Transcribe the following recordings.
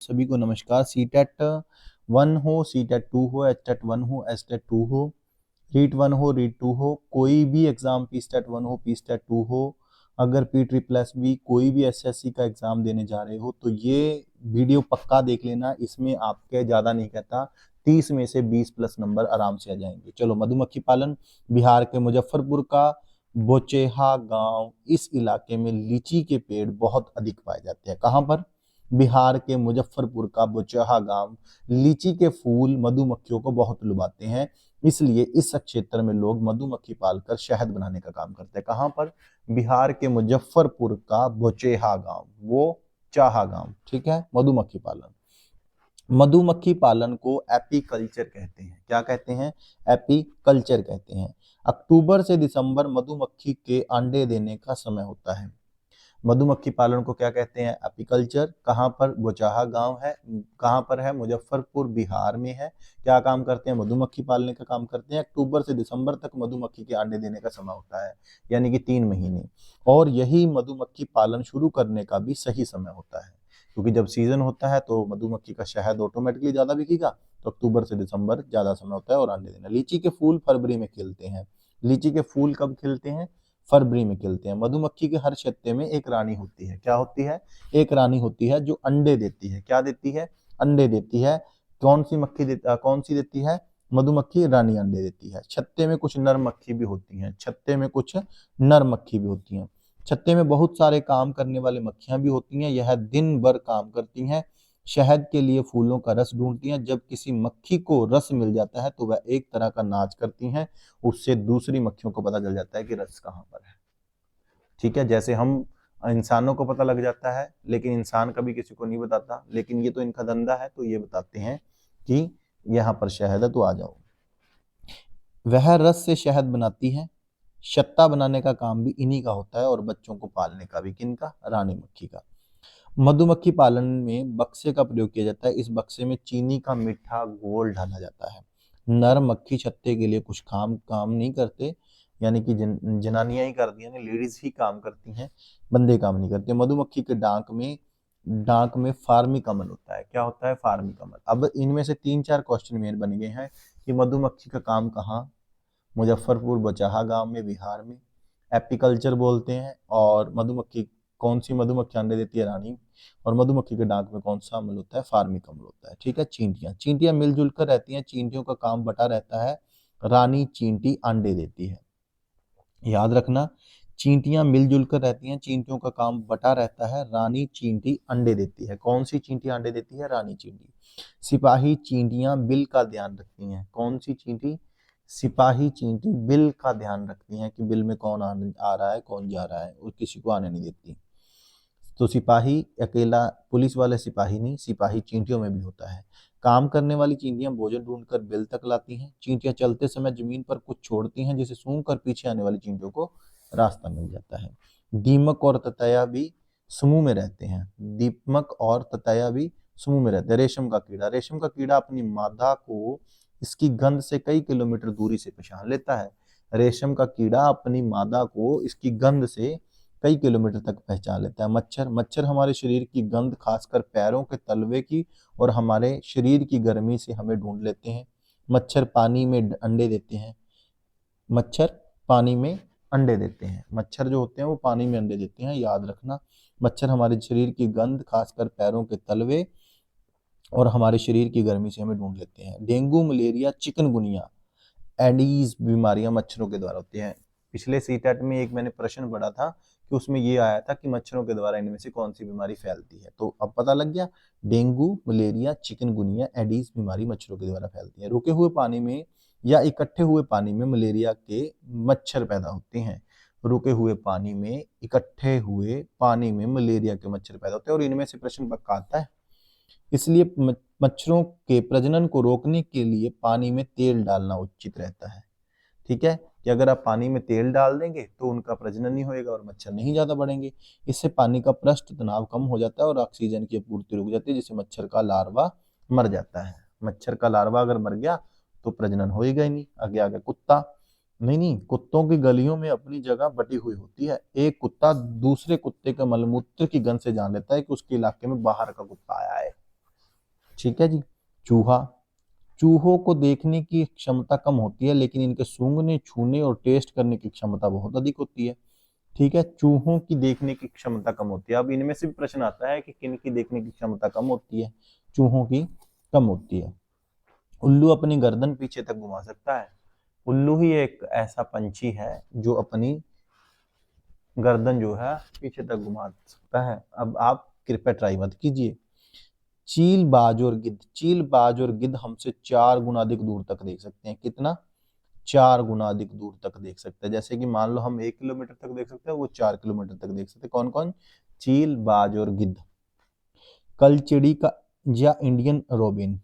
सभी को नमस्कार। सी टेट 1 हो, सी टेट 2 हो, एच टेट 1 हो, एच टेट 2 हो, रीट 1 हो, रीट 2 हो, कोई भी एग्जाम पी स्टेट 1 हो, पी स्टेट 2 हो, अगर पी ट्रिपल एस बी कोई भी एसएससी का एग्जाम देने जा रहे हो तो ये वीडियो पक्का देख लेना। इसमें आपके ज्यादा नहीं कहता 30 में से 20 प्लस नंबर आराम से आ जाएंगे। चलो, मधुमक्खी पालन। बिहार के मुजफ्फरपुर का बोचेहा गांव, इस इलाके में लीची के पेड़ बहुत अधिक पाए जाते हैं। कहां पर? बिहार के मुजफ्फरपुर का बोचेहा गांव। लीची के फूल मधुमक्खियों को बहुत लुभाते हैं, इसलिए इस क्षेत्र में लोग मधुमक्खी पालकर शहद बनाने का काम करते हैं। कहां पर? बिहार के मुजफ्फरपुर का बोचेहा गांव, वो चाहा गांव। ठीक है। मधुमक्खी पालन, मधुमक्खी पालन को एपीकल्चर कहते हैं। क्या कहते हैं? एपीकल्चर कहते हैं। अक्टूबर से दिसंबर मधुमक्खी के अंडे देने का समय होता है। मधुमक्खी पालन को क्या कहते हैं? एपीकल्चर। कहाँ पर? बोचाहा गांव है। कहाँ पर है? मुजफ्फरपुर, बिहार में है। क्या काम करते हैं? मधुमक्खी पालने का काम करते हैं। अक्टूबर से दिसंबर तक मधुमक्खी के अंडे देने का समय होता है, यानी कि 3 महीने। और यही मधुमक्खी पालन शुरू करने का भी सही समय होता है, क्योंकि जब सीजन होता है तो मधुमक्खी का शहद ऑटोमेटिकली ज्यादा बिकेगा। तो अक्टूबर से दिसंबर ज्यादा समय होता है और अंडे देना। लीची के फूल फरवरी में खिलते हैं। लीची के फूल कब खिलते हैं? फरवरी में खिलते हैं। मधुमक्खी के हर छत्ते में एक रानी होती है। क्या होती है? एक रानी होती है जो अंडे देती है। क्या देती है? अंडे देती है। कौन सी मक्खी कौन सी देती है? मधुमक्खी रानी अंडे देती है। छत्ते में कुछ नर मक्खी भी होती हैं। छत्ते में कुछ नर मक्खी भी होती हैं। छत्ते में बहुत सारे काम करने वाले मक्खियां भी होती हैं। यह दिन भर काम करती हैं, शहद के लिए फूलों का रस ढूंढती हैं। जब किसी मक्खी को रस मिल जाता है तो वह एक तरह का नाच करती हैं। उससे दूसरी मक्खियों को पता चल जाता है कि रस कहाँ पर है। ठीक है। जैसे हम इंसानों को पता लग जाता है, लेकिन इंसान कभी किसी को नहीं बताता, लेकिन ये तो इनका धंधा है, तो ये बताते हैं कि यहाँ पर शहद है तो आ जाओ। वह रस से शहद बनाती है। छत्ता बनाने का काम भी इन्हीं का होता है और बच्चों को पालने का भी। किनका? रानी मक्खी का। मधुमक्खी पालन में बक्से का प्रयोग किया जाता है। इस बक्से में चीनी का मीठा घोल डाला जाता है। नर मक्खी छत्ते के लिए कुछ काम काम नहीं करते, यानी कि जनानियां ही करती हैं, लेडीज ही काम करती हैं, बंदे काम नहीं करते। मधुमक्खी के डांक में फार्मी कमल होता है। क्या होता है? फार्मी कमल। अब इनमें से 3-4 क्वेश्चन मेन बन गए हैं कि मधुमक्खी का काम कहाँ? मुजफ्फरपुर बचाहा गांव में, बिहार में। एपीकल्चर बोलते हैं। और मधुमक्खी, कौन सी मधुमक्खी अंडे देती है? रानी। और मधुमक्खी के डांक में कौन सा अम्ल होता है? फार्मिक अम्ल होता है। ठीक है। चींटियां, चींटियां मिलजुल कर रहती हैं। चींटियों का काम बटा रहता है। रानी चींटी अंडे देती है। याद रखना, चींटियां मिलजुल कर रहती हैं। चींटियों का काम बटा रहता है। रानी चींटी अंडे देती है। कौन सी चींटी अंडे देती है? रानी चींटी। सिपाही चींटियां बिल का ध्यान रखती हैं। कौन सी चींटी? सिपाही चींटी बिल का ध्यान रखती हैं कि बिल में कौन आ रहा है, कौन जा रहा है, और किसी को आने नहीं देती। तो सिपाही अकेला, पुलिस वाले सिपाही नहीं, सिपाही चींटियों में भी होता है। काम करने वाली चींटियां भोजन ढूंढकर बिल तक लाती हैं। चींटियां चलते समय जमीन पर कुछ छोड़ती हैं, जिसे सूंघ कर पीछे आने वाली चींटियों को रास्ता मिल जाता है। दीमक और ततैया भी समूह में रहते हैं। दीमक और ततैया भी समूह में रहते हैं। रेशम का कीड़ा, रेशम का कीड़ा अपनी मादा को इसकी गंध से कई किलोमीटर दूरी से पहचान लेता है। रेशम का कीड़ा अपनी मादा को इसकी गंध से कई किलोमीटर तक पहचान लेता है। मच्छर, मच्छर हमारे शरीर की गंध, खासकर पैरों के तलवे की और हमारे शरीर की गर्मी से हमें ढूंढ लेते हैं। मच्छर पानी में अंडे देते हैं। मच्छर पानी में अंडे देते हैं। मच्छर जो होते हैं वो पानी में अंडे देते हैं, याद रखना। मच्छर हमारे शरीर की गंध, खासकर पैरों के तलवे और हमारे शरीर की गर्मी से हमें ढूंढ लेते हैं। डेंगू, मलेरिया, चिकनगुनिया, एडीज बीमारियां मच्छरों के द्वारा होती हैं। पिछले सीटेट में एक मैंने प्रश्न पढ़ा था कि उसमें ये आया था कि मच्छरों के द्वारा इनमें से कौन सी बीमारी फैलती है, तो अब पता लग गया। डेंगू, मलेरिया, चिकनगुनिया, एडीज बीमारी मच्छरों के द्वारा फैलती है। रुके हुए पानी में या इकट्ठे हुए पानी में मलेरिया के मच्छर पैदा होते हैं। रुके हुए पानी में, इकट्ठे हुए पानी में मलेरिया के मच्छर पैदा होते हैं, और इनमें से प्रश्न पक्का आता है। इसलिए मच्छरों के प्रजनन को रोकने के लिए पानी में तेल डालना उचित रहता है। ठीक है, कि अगर आप पानी में तेल डाल देंगे तो उनका प्रजनन नहीं होएगा और मच्छर नहीं ज्यादा बढ़ेंगे। इससे पानी का पृष्ठ तनाव कम हो जाता है और ऑक्सीजन की आपूर्ति रुक जाती है, जिससे मच्छर का लार्वा मर जाता है। मच्छर का लार्वा अगर मर गया तो प्रजनन होएगा ही नहीं। आगे आगे कुत्ता, नहीं नहीं, कुत्तों की गलियों में अपनी जगह बटी हुई होती है। एक कुत्ता दूसरे कुत्ते के मलमूत्र की गंध से जान लेता है कि उसके इलाके में बाहर का कुत्ता आया है। ठीक है जी। चूहा, चूहों को देखने की क्षमता कम होती है लेकिन इनके सूंघने, छूने और टेस्ट करने की क्षमता बहुत अधिक होती है। ठीक है, चूहों की देखने की क्षमता कम होती है। अब इनमें से भी प्रश्न आता है कि किन की देखने की क्षमता कम होती है? चूहों की कम होती है। उल्लू अपनी गर्दन पीछे तक घुमा सकता है। उल्लू ही एक ऐसा पंछी है जो अपनी गर्दन जो है पीछे तक घुमा सकता है। अब आप कृपया ट्राई मत कीजिए। चील, बाज और गिद्ध, चील, बाज और गिद्ध हमसे 4 गुना अधिक दूर तक देख सकते हैं। कितना? 4 गुना अधिक दूर तक देख सकते हैं। जैसे कि मान लो हम 1 किलोमीटर तक देख सकते हैं, वो 4 किलोमीटर तक देख सकते हैं। कौन कौन? चील, बाज और गिद्ध। कलचिड़ी का या इंडियन रोबिन,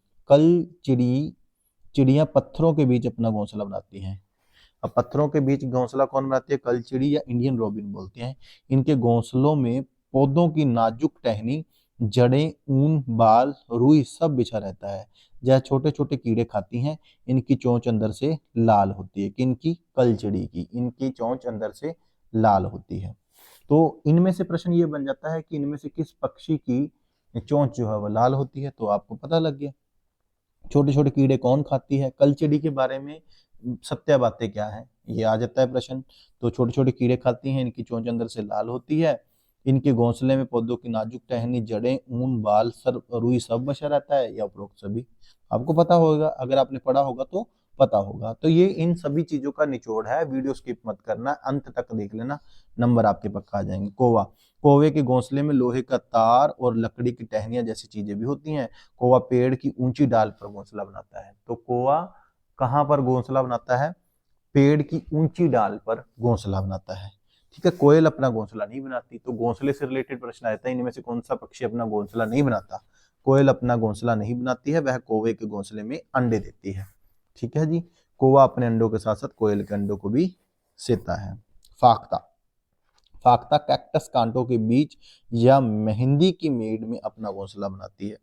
चिड़ियां पत्थरों के बीच अपना घोंसला बनाती हैं। अब पत्थरों के बीच घोंसला कौन बनाती है? कलचिड़ी या इंडियन रोबिन बोलते हैं। इनके घोंसलों में पौधों की नाजुक टहनी, जड़ें, ऊन, बाल, रुई सब बिछा रहता है। यह छोटे छोटे कीड़े खाती हैं। इनकी चोंच अंदर से लाल होती है। किनकी? कलचिड़ी की। इनकी चोंच अंदर से लाल होती है। तो इनमें से प्रश्न ये बन जाता है कि इनमें से किस पक्षी की चोंच जो है वो लाल होती है, तो आपको पता लग गया। छोटे छोटे कीड़े कौन खाती है? कलचिड़ी के बारे में सत्य बातें क्या है, ये आ जाता है प्रश्न। तो छोटे छोटे कीड़े खाती हैं, इनकी चोंच अंदर से लाल होती है। इनके घोंसले में पौधों की नाजुक टहनी, जड़ें, ऊन, बाल, सर, रुई सब बचा रहता है, या उपरोक्त सभी? आपको पता होगा, अगर आपने पढ़ा होगा तो पता होगा। तो ये इन सभी चीजों का निचोड़ है। वीडियो स्किप मत करना, अंत तक देख लेना, नंबर आपके पक्का आ जाएंगे। कौवा, कौवे के घोंसले में लोहे का तार और लकड़ी की टहनियां जैसी चीजें भी होती हैं। कौवा पेड़ की ऊंची डाल पर घोंसला बनाता है। तो कौवा कहाँ पर घोंसला बनाता है? पेड़ की ऊंची डाल पर घोंसला बनाता है। ठीक है, कोयल अपना घोंसला नहीं बनाती। तो घोंसले से रिलेटेड प्रश्न आता है, इनमें से कौन सा पक्षी अपना घोंसला नहीं बनाता? कोयल अपना घोंसला नहीं बनाती है, वह कौवे के घोंसले में अंडे देती है। ठीक है जी। कौवा अपने अंडों के साथ साथ कोयल के अंडों को भी सेता है। फाख्ता, फाख्ता कैक्टस कांटों के बीच या मेहंदी की मेड़ में अपना घोंसला बनाती है।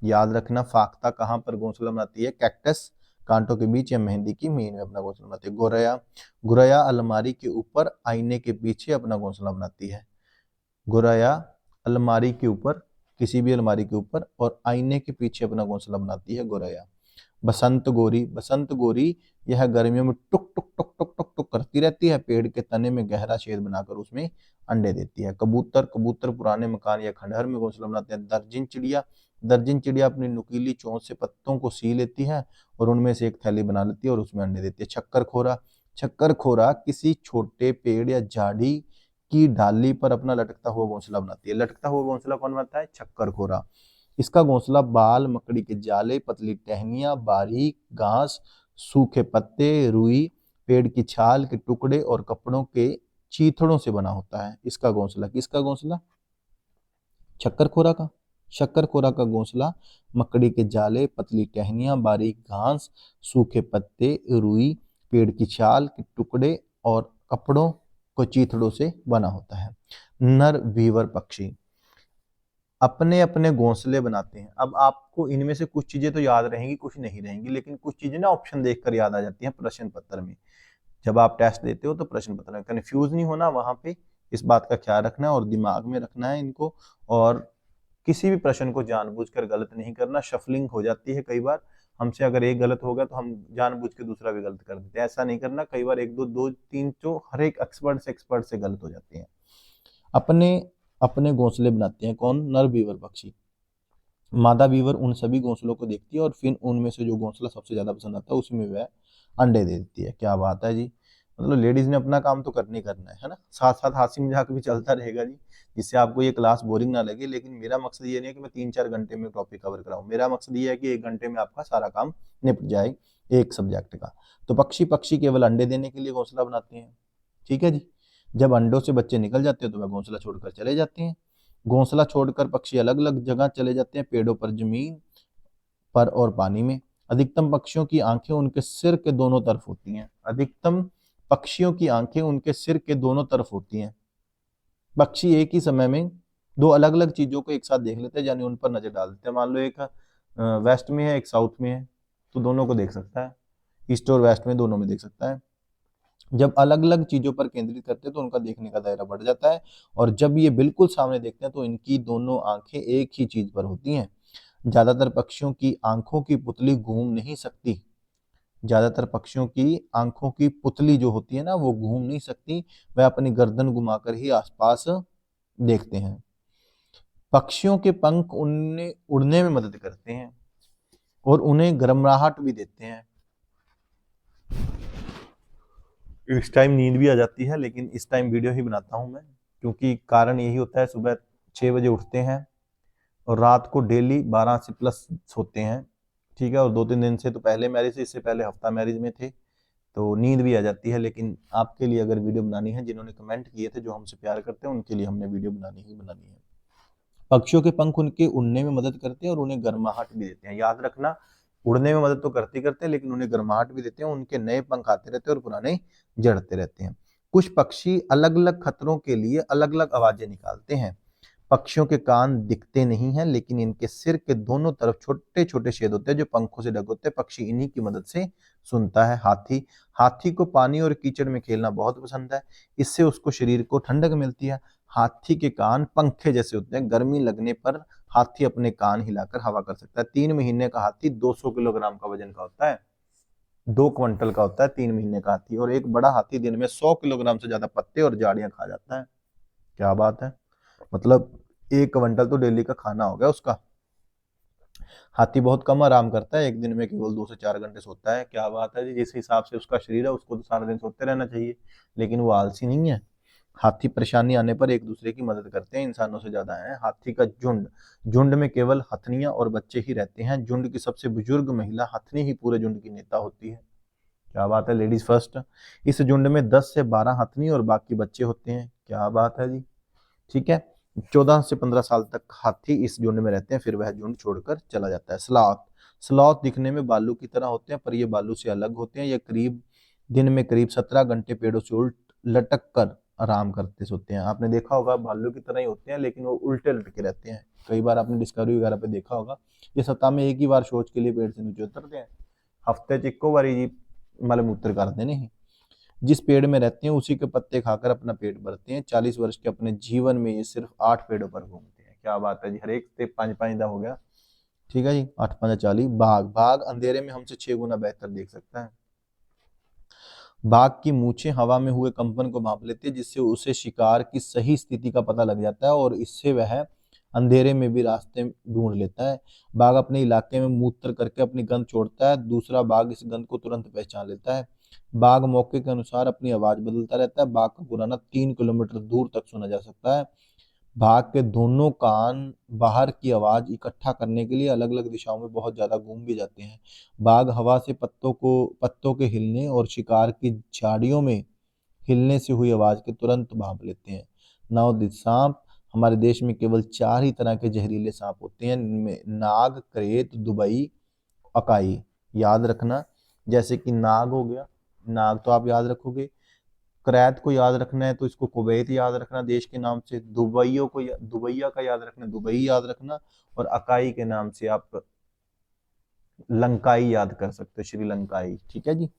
याद रखना, फाख्ता कहाँ पर घोंसला बनाती है? कैक्टस कांटों के बीच या मेहंदी की मेड़ में अपना घोंसला बनाती है। गोरैया, गोरैया अलमारी के ऊपर, आईने के पीछे अपना घोंसला बनाती है। गोरैया अलमारी के ऊपर, किसी भी अलमारी के ऊपर और आईने के पीछे अपना घोंसला बनाती है गोरैया। बसंत गोरी, बसंत गोरी यह गर्मियों में टुक टुक टुक टुक टुक टुक करती रहती है। पेड़ के तने में गहरा छेद बनाकर उसमें अंडे देती है। कबूतर, कबूतर पुराने मकान या खंडहर में घोंसला बनाते हैं। दर्जन चिड़िया, दर्जन चिड़िया अपनी नुकीली चोंच से पत्तों को सी लेती है और उनमें से एक थैली बना लेती है और उसमें अंडे देती है। छक्कर खोरा, छक्कर खोरा किसी छोटे पेड़ या झाड़ी की डाली पर अपना लटकता हुआ घोंसला बनाती है। लटकता हुआ घोंसला कौन बनाता है? छक्कर खोरा। इसका घोंसला बाल, मकड़ी के जाले, पतली टहनियां, बारीक घास, सूखे पत्ते, रुई, पेड़ की छाल के टुकड़े और कपड़ों के चीथड़ों से बना होता है। इसका घोंसला, किसका घोंसला? शक्करखोरा का। शक्करखोरा का घोंसला मकड़ी के जाले, पतली टहनियां, बारीक घास, सूखे पत्ते, रुई, पेड़ की छाल के टुकड़े और कपड़ों को चीथड़ों से बना होता है। नर वीवर पक्षी अपने अपने घोंसले बनाते हैं। अब आपको इनमें से कुछ चीजें तो याद रहेंगी, कुछ नहीं रहेंगी, लेकिन कुछ चीजें ना ऑप्शन देखकर याद आ जाती हैं प्रश्न पत्र में। जब आप टेस्ट देते हो तो प्रश्न पत्र में कंफ्यूज नहीं होना, वहां पे इस बात का ख्याल रखना है और दिमाग में रखना है इनको। और किसी भी प्रश्न को जानबूझकर गलत नहीं करना। शफलिंग हो जाती है कई बार हमसे, अगर एक गलत हो गया तो हम जानबूझ के दूसरा भी गलत कर देते हैं। ऐसा नहीं करना, कई बार एक दो दो तीन तो हर एक एक्सपर्ट से गलत हो जाती है। अपने अपने घोंसले बनाते हैं कौन? नर बीवर पक्षी। मादा बीवर उन सभी घोंसलों को देखती है और फिर उनमें से जो घोंसला सबसे ज्यादा पसंद आता है उसी में वह अंडे दे देती है। क्या बात है जी। मतलब लेडीज ने अपना काम तो करने करना है ना, साथ साथ हास्य मजाक भी चलता रहेगा जी, जिससे आपको ये क्लास बोरिंग ना लगे। लेकिन मेरा मकसद ये नहीं है कि मैं 3-4 घंटे में टॉपिक कवर कराऊं। मेरा मकसद ये है कि 1 घंटे में आपका सारा काम निपट जाए एक सब्जेक्ट का। तो पक्षी पक्षी केवल अंडे देने के लिए घोंसला बनाते हैं। ठीक है जी। जब अंडों से बच्चे निकल जाते हैं तो वह घोंसला छोड़कर चले जाते हैं। घोंसला छोड़कर पक्षी अलग अलग जगह चले जाते हैं, पेड़ों पर, जमीन पर और पानी में। अधिकतम पक्षियों की आंखें उनके सिर के दोनों तरफ होती हैं। अधिकतम पक्षियों की आंखें उनके सिर के दोनों तरफ होती हैं। पक्षी एक ही समय में दो अलग अलग चीजों को एक साथ देख लेते हैं, यानी उन पर नजर डाल देते हैं। मान लो एक वेस्ट में है, एक साउथ में है, तो दोनों को देख सकता है। ईस्ट और वेस्ट में दोनों में देख सकता है। जब अलग अलग चीजों पर केंद्रित करते हैं तो उनका देखने का दायरा बढ़ जाता है, और जब ये बिल्कुल सामने देखते हैं तो इनकी दोनों आंखें एक ही चीज पर होती हैं। ज्यादातर पक्षियों की आंखों की पुतली घूम नहीं सकती। ज्यादातर पक्षियों की आंखों की पुतली जो होती है ना वो घूम नहीं सकती, वह अपनी गर्दन घुमाकर ही आसपास देखते हैं। पक्षियों के पंख उन्हें उड़ने में मदद करते हैं और उन्हें गर्माहट भी देते हैं। इस टाइम नींद भी आ जाती है, लेकिन इस टाइम वीडियो ही बनाता हूं मैं, क्योंकि कारण यही होता है सुबह 6 बजे उठते हैं और रात को डेली 12 से प्लस सोते हैं, ठीक है। और 2-3 दिन से, तो पहले मैरिज से, इससे पहले हफ्ता मैरिज में थे, तो नींद भी आ जाती है। लेकिन आपके लिए अगर वीडियो बनानी है, जिन्होंने कमेंट किए थे जो हमसे प्यार करते हैं, उनके लिए हमने वीडियो बनानी ही बनानी है। पक्षियों के पंख उनके उड़ने में मदद करते हैं और उन्हें गर्माहट भी देते हैं। याद रखना, उड़ने में मदद तो करते ही करते हैं, लेकिन उन्हें गर्माहट भी देते हैं। उनके नए पंख आते रहते हैं और पुराने जड़ते रहते हैं। कुछ पक्षी अलग अलग खतरों के लिए अलग अलग आवाजें निकालते हैं। पक्षियों के कान दिखते नहीं हैं, लेकिन इनके सिर के दोनों तरफ छोटे छोटे छेद होते हैं जो पंखों से ढके होते हैं। पक्षी इन्हीं की मदद से सुनता है। हाथी हाथी को पानी और कीचड़ में खेलना बहुत पसंद है, इससे उसको शरीर को ठंडक मिलती है। हाथी के कान पंखे जैसे होते हैं, गर्मी लगने पर हाथी अपने कान हिलाकर हवा कर सकता है। 3 महीने का हाथी 200 किलोग्राम का वजन का होता है, 2 क्विंटल का होता है 3 महीने का हाथी। और एक बड़ा हाथी दिन में 100 किलोग्राम से ज्यादा पत्ते और झाड़ियां खा जाता है। क्या बात है, मतलब 1 क्विंटल तो डेली का खाना हो गया उसका। हाथी बहुत कम आराम करता है, एक दिन में केवल 2 से 4 घंटे सोता है। क्या बात है जी, जिस हिसाब से उसका शरीर है उसको तो सारा दिन सोते रहना चाहिए, लेकिन वो आलसी नहीं है। हाथी परेशानी आने पर एक दूसरे की मदद करते हैं, इंसानों से ज्यादा है। हाथी का झुंड झुंड में केवल हथनियां और बच्चे ही रहते हैं। झुंड की सबसे बुजुर्ग महिला हथनी ही पूरे झुंड की नेता होती है। क्या बात है, लेडीज फर्स्ट। इस झुंड में 10 से 12 हथनी और बाकी बच्चे होते हैं। क्या बात है जी, ठीक है। 14 से 15 साल तक हाथी इस झुंड में रहते हैं, फिर वह झुंड छोड़कर चला जाता है। स्लॉथ स्लॉथ दिखने में बालू की तरह होते हैं, पर ये बालू से अलग होते हैं। ये करीब दिन में करीब 17 घंटे पेड़ों से उल्ट लटक कर आराम करते सोते हैं। आपने देखा होगा भालू की तरह ही होते हैं, लेकिन वो उल्टे लटके रहते हैं। कई बार आपने डिस्कवरी वगैरह पे देखा होगा, ये सप्ताह में एक ही बार शौच के लिए पेड़ से नीचे उतरते हैं। हफ्ते च इक्को बारी जी मलमूत्र कर देने ही। जिस पेड़ में रहते हैं उसी के पत्ते खाकर अपना पेट भरते हैं। 40 वर्ष के अपने जीवन में ये सिर्फ 8 पेड़ों पर घूमते हैं। क्या बात है जी, हर एक से 5-5 दा हो गया, ठीक है जी। 8-5-40। बाघ बाघ अंधेरे में हमसे 6 गुना बेहतर देख सकता है। बाघ की मूछें हवा में हुए कंपन को भांप लेती है, जिससे उसे शिकार की सही स्थिति का पता लग जाता है और इससे वह अंधेरे में भी रास्ते ढूंढ लेता है। बाघ अपने इलाके में मूत्र करके अपनी गंध छोड़ता है, दूसरा बाघ इस गंध को तुरंत पहचान लेता है। बाघ मौके के अनुसार अपनी आवाज बदलता रहता है। बाघ का गुर्राना 3 किलोमीटर दूर तक सुना जा सकता है। बाघ के दोनों कान बाहर की आवाज इकट्ठा करने के लिए अलग अलग दिशाओं में बहुत ज्यादा घूम भी जाते हैं। बाघ हवा से पत्तों के हिलने और शिकार की झाड़ियों में हिलने से हुई आवाज के तुरंत भांप लेते हैं। नवोदित सांप। हमारे देश में केवल 4 ही तरह के जहरीले सांप होते हैं, इनमें नाग, करेत, दुबई, अकाई। याद रखना, जैसे कि नाग हो गया, नाग तो आप याद रखोगे। करैत को याद रखना है तो इसको कुवैत याद रखना देश के नाम से। दुबैया का याद रखना, दुबई याद रखना। और अकाई के नाम से आप लंकाई याद कर सकते हो, श्रीलंकाई, ठीक है जी।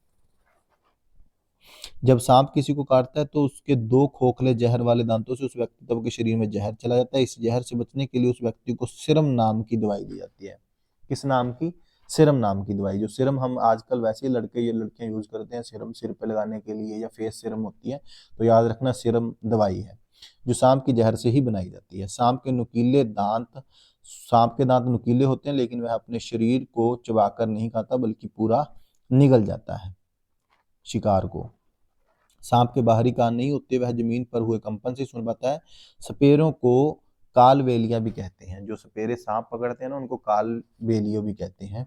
जब सांप किसी को काटता है तो उसके 2 खोखले जहर वाले दांतों से उस व्यक्ति के शरीर में जहर चला जाता है। इस जहर से बचने के लिए उस व्यक्ति को सिरम नाम की दवाई दी जाती है। किस नाम की? सिरम नाम की दवाई। जो सिरम हम आजकल वैसे ही लड़के या लड़कियां यूज करते हैं सिरम सिर पे लगाने के लिए, या फेस सिरम होती है, तो याद रखना सिरम दवाई है जो सांप की जहर से ही बनाई जाती है। सांप के दांत नुकीले होते हैं, लेकिन वह अपने शरीर को चबाकर नहीं खाता बल्कि पूरा निगल जाता है शिकार को। सांप के बाहरी कान नहीं होते, वह जमीन पर हुए कंपन से सुन पाता है। सपेरों को कालबेलिया भी कहते हैं। जो सपेरे सांप पकड़ते हैं ना उनको कालबेलियो भी कहते हैं।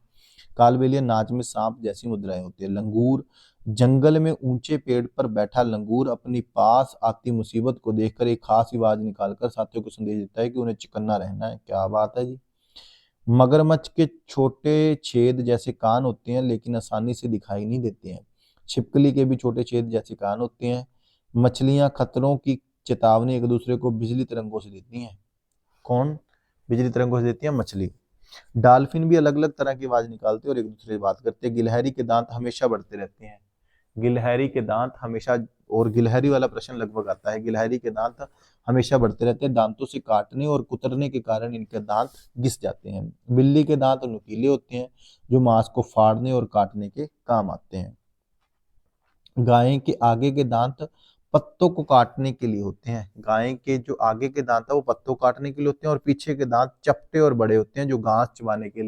कालबेलिया नाच में सांप जैसी मुद्राएं होती है। लंगूर। जंगल में ऊंचे पेड़ पर बैठा लंगूर अपनी पास आती मुसीबत को देखकर एक खास आवाज निकालकर साथियों को संदेश देता है कि उन्हें चौकन्ना रहना है। क्या बात है जी। मगरमच्छ के छोटे छेद जैसे कान होते हैं, लेकिन आसानी से दिखाई नहीं देते हैं। छिपकली के भी छोटे छेद जैसे कान होते हैं। मछलियां खतरों की चेतावनी एक दूसरे को बिजली तरंगों से देती हैं। कौन बिजली तरंगों से देती है? मछली। डॉल्फिन भी अलग अलग तरह की आवाज निकालते हैं और एक दूसरे से बात करते हैं। गिलहरी के दांत हमेशा बढ़ते रहते हैं। गिलहरी के दांत हमेशा और गिलहरी वाला प्रश्न लगभग आता है। गिलहरी के दांत हमेशा बढ़ते रहते हैं, दांतों से काटने और कुतरने के कारण इनके दांत घिस जाते हैं। बिल्ली के दांत नुकीले होते हैं जो मांस को फाड़ने और काटने के काम आते हैं। गाय के आगे के दांत पत्तों को काटने के लिए होते हैं। गाय के जो आगे के दांत है वो पत्तों को काटने के लिए होते हैं, और पीछे के दांत चपटे और बड़े होते हैं जो घास चबाने के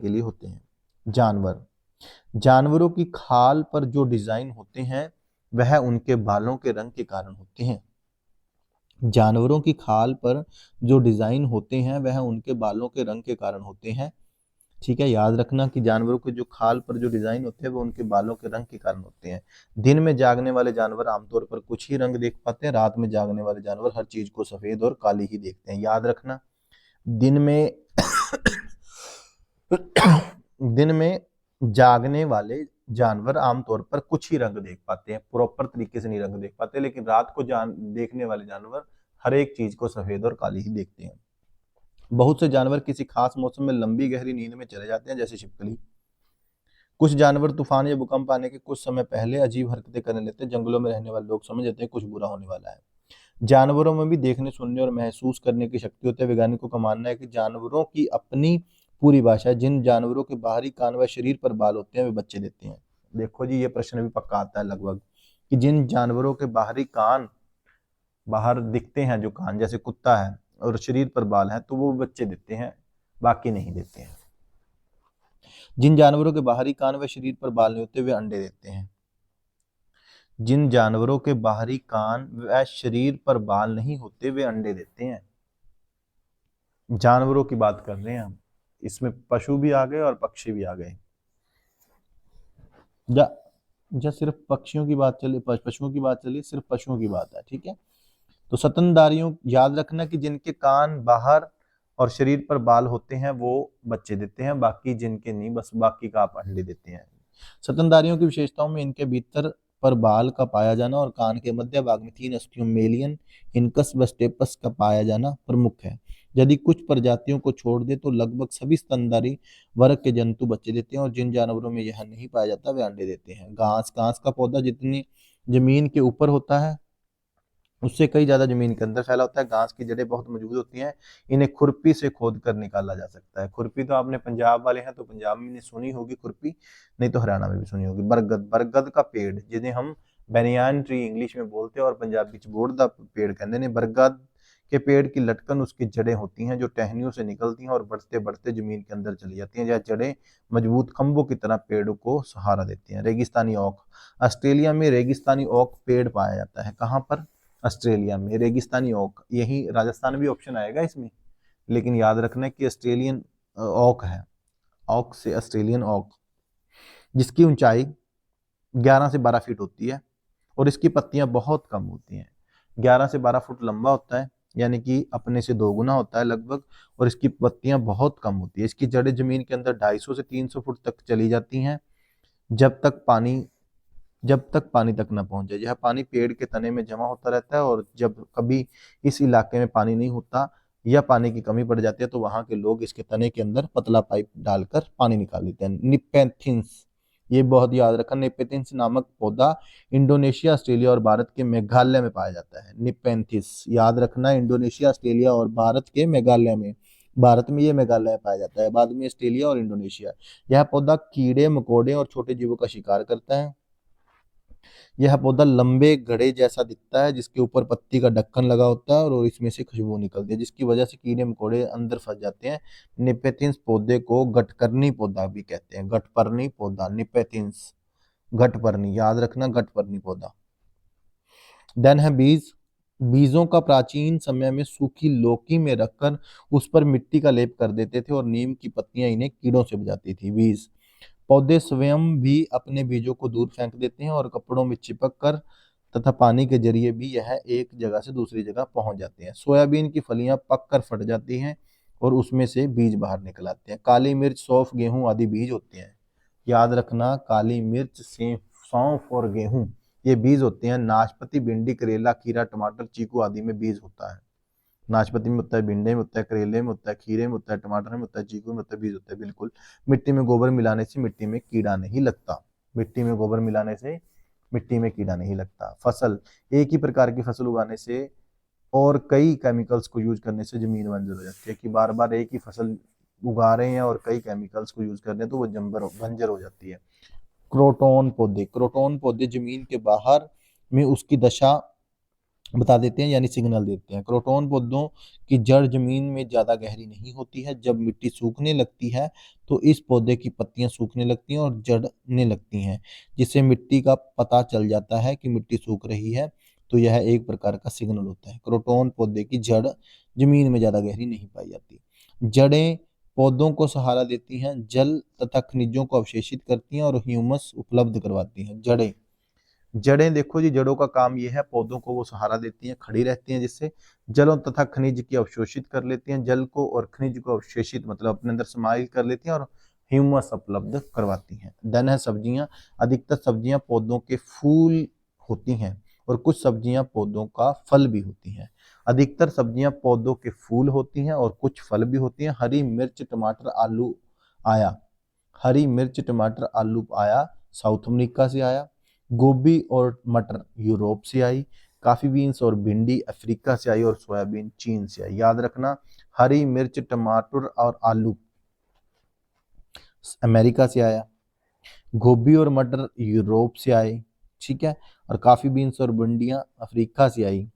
लिए होते हैं। जानवर, जानवरों की खाल पर जो डिजाइन होते हैं वह उनके बालों के रंग के कारण होते हैं। जानवरों की खाल पर जो डिजाइन होते हैं वह उनके बालों के रंग के कारण होते हैं। ठीक है, याद रखना कि जानवरों के जो खाल पर जो डिजाइन होते हैं वो उनके बालों के रंग के कारण होते हैं। दिन में जागने वाले जानवर आमतौर पर कुछ ही रंग देख पाते हैं, रात में जागने वाले जानवर हर चीज को सफेद और काली ही देखते हैं। याद रखना, दिन में दिन में जागने वाले जानवर आमतौर पर कुछ ही रंग देख पाते हैं, प्रॉपर तरीके से नहीं रंग देख पाते, लेकिन रात को देखने वाले जानवर हर एक चीज को सफेद और काली ही देखते हैं। बहुत से जानवर किसी खास मौसम में लंबी गहरी नींद में चले जाते हैं, जैसे छिपकली। कुछ जानवर तूफान या भूकंप आने के कुछ समय पहले अजीब हरकतें करने लगते हैं। जंगलों में रहने वाले लोग समझ जाते हैं कुछ बुरा होने वाला है। जानवरों में भी देखने, सुनने और महसूस करने की शक्ति होती है। वैज्ञानिकों का मानना है कि जानवरों की अपनी पूरी भाषा है। जिन जानवरों के बाहरी कान व शरीर पर बाल होते हैं वे बच्चे देते हैं। देखो जी, ये प्रश्न भी पक्का आता है लगभग, कि जिन जानवरों के बाहरी कान बाहर दिखते हैं, जो कान जैसे कुत्ता है, और शरीर पर बाल हैं, तो वो बच्चे देते हैं, बाकी नहीं देते हैं। जिन जानवरों के बाहरी कान व शरीर पर बाल नहीं होते वे अंडे देते हैं। जिन जानवरों के बाहरी कान व शरीर पर बाल नहीं होते वे अंडे देते हैं। जानवरों की बात कर रहे हैं हम, इसमें पशु भी आ गए और पक्षी भी आ गए। जा सिर्फ पक्षियों की बात चली, पशुओं की बात चली, सिर्फ पशुओं की बात है। ठीक है, तो स्तनधारियों, याद रखना कि जिनके कान बाहर और शरीर पर बाल होते हैं वो बच्चे देते हैं, बाकी जिनके नहीं, बस बाकी का आप अंडे देते हैं। स्तनधारियों की विशेषताओं में इनके भीतर पर बाल का पाया जाना और कान के मध्य भाग में 3 अस्थियों मेलियन, इनकस व स्टेपस का पाया जाना प्रमुख है। यदि कुछ प्रजातियों को छोड़ दे तो लगभग सभी स्तनधारी वर्ग के जंतु बच्चे देते हैं, और जिन जानवरों में यह नहीं पाया जाता वे अंडे देते हैं। घास, घास का पौधा जितनी जमीन के ऊपर होता है उससे कई ज्यादा जमीन के अंदर फैला होता है। घास की जड़ें बहुत मजबूत होती हैं, इन्हें खुरपी से खोद कर निकाला जा सकता है। खुरपी तो आपने पंजाब वाले हैं तो पंजाब में सुनी होगी खुरपी, नहीं तो हरियाणा में भी सुनी होगी। बरगद, बरगद का पेड़ जिन्हें हम बैनियान ट्री इंग्लिश में बोलते हैं और पंजाबी च बोड़ दा पेड़ कहते हैं। बरगद के पेड़ की लटकन उसकी जड़ें होती हैं जो टहनियों से निकलती हैं और बढ़ते बढ़ते जमीन के अंदर चली जाती हैं। यह जड़ें मजबूत खंभों की तरह पेड़ को सहारा देती हैं। रेगिस्तानी ओक, ऑस्ट्रेलिया में रेगिस्तानी ओक पेड़ पाया जाता है। कहाँ पर? ऑस्ट्रेलिया में। रेगिस्तानी ओक, यही राजस्थान भी ऑप्शन आएगा इसमें, लेकिन याद रखना कि ऑस्ट्रेलियन ओक है, ओक से ऑस्ट्रेलियन ओक, जिसकी ऊंचाई 11 से 12 फीट होती है और इसकी पत्तियां बहुत कम होती हैं। 11 से 12 फुट लंबा होता है, यानी कि अपने से 2 गुना होता है लगभग, और इसकी पत्तियां बहुत कम होती है। इसकी जड़ें जमीन के अंदर 250 से 300 फुट तक चली जाती हैं जब तक पानी तक न पहुंच जाए। यह पानी पेड़ के तने में जमा होता रहता है, और जब कभी इस इलाके में पानी नहीं होता या पानी की कमी पड़ जाती है तो वहां के लोग इसके तने के अंदर पतला पाइप डालकर पानी निकाल लेते हैं। निपेंथिस, ये बहुत याद रखना, निपेंथिस नामक पौधा इंडोनेशिया, ऑस्ट्रेलिया और भारत के मेघालय में पाया जाता है। निपेंथिस याद रखना, इंडोनेशिया, ऑस्ट्रेलिया और भारत के मेघालय में, भारत में ये मेघालय पाया जाता है, बाद में ऑस्ट्रेलिया और इंडोनेशिया। यह पौधा कीड़े मकोड़े और छोटे जीवों का शिकार करता है। यह पौधा लंबे घड़े जैसा दिखता है जिसके ऊपर पत्ती का ढक्कन लगा होता है और इसमें से खुशबू निकलती है, जिसकी वजह से कीड़े मकोड़े अंदर फंस जाते हैं। निपेथिंस पौधे को गठपर्णी पौधा भी कहते हैं। गठपर्णी पौधा, निपेथिंस, गठपर्णी, याद रखना, गठपर्णी पौधा। देन है बीज। बीजों का प्राचीन समय में सूखी लौकी में रखकर उस पर मिट्टी का लेप कर देते थे और नीम की पत्तियां इन्हें कीड़ों से बचाती थी। बीज, पौधे स्वयं भी अपने बीजों को दूर फेंक देते हैं और कपड़ों में चिपक कर तथा पानी के जरिए भी यह एक जगह से दूसरी जगह पहुंच जाते हैं। सोयाबीन की फलियां पक कर फट जाती हैं और उसमें से बीज बाहर निकल आते हैं। काली मिर्च, सौंफ, गेहूं आदि बीज होते हैं। याद रखना, काली मिर्च, सौंफ और गेहूं ये बीज होते हैं। नाशपाती, भिंडी, करेला, खीरा, टमाटर, चीकू आदि में बीज होता है। नाशपाती में होता है, भिंडे में होता है, करेले में होता है, खीरे में होता है, टमाटर में होता है, चीकू में होता है, बीज होता है। बिल्कुल। मिट्टी में गोबर मिलाने से मिट्टी में कीड़ा नहीं लगता। मिट्टी में गोबर मिलाने से मिट्टी में कीड़ा नहीं लगता। फसल, एक ही प्रकार की फसल उगाने से और कई केमिकल्स को यूज करने से जमीन बंजर हो जाती है। कि बार बार एक ही फसल उगा रहे हैं और कई केमिकल्स को यूज कर रहे हैं तो वो बंजर हो जाती है। क्रोटोन पौधे, क्रोटोन पौधे जमीन के बाहर में उसकी दशा बता देते हैं, यानी सिग्नल देते हैं। क्रोटोन पौधों की जड़ जमीन में ज्यादा गहरी नहीं होती है। जब मिट्टी सूखने लगती है तो इस पौधे की पत्तियां सूखने लगती हैं और जड़ने लगती हैं, जिससे मिट्टी का पता चल जाता है कि मिट्टी सूख रही है। तो यह एक प्रकार का सिग्नल होता है। क्रोटोन पौधे की जड़ जमीन में ज्यादा गहरी नहीं पाई जाती। जड़ें पौधों को सहारा देती हैं, जल तथा खनिजों को अवशेषित करती हैं और ह्यूमस उपलब्ध करवाती हैं। जड़ें, जड़ें देखो जी, जड़ों का काम यह है पौधों को वो सहारा देती हैं, खड़ी रहती हैं, जिससे जलों तथा खनिज की अवशोषित कर लेती हैं। जल को और खनिज को अवशोषित मतलब अपने अंदर समाहित कर लेती हैं और ह्यूमस उपलब्ध करवाती हैं। देन है सब्जियां। अधिकतर सब्जियां पौधों के फूल होती हैं और कुछ सब्जियां पौधों का फल भी होती हैं। अधिकतर सब्जियां पौधों के फूल होती हैं और कुछ फल भी होती हैं। हरी मिर्च टमाटर आलू आया, हरी मिर्च टमाटर आलू आया साउथ अमेरिका से आया। गोभी और मटर यूरोप से आई। काफी बीन्स और भिंडी अफ्रीका से आई और सोयाबीन चीन से आई। याद रखना, हरी मिर्च टमाटर और आलू अमेरिका से आया, गोभी और मटर यूरोप से आए, ठीक है, और काफी बीन्स और भिंडियां अफ्रीका से आई।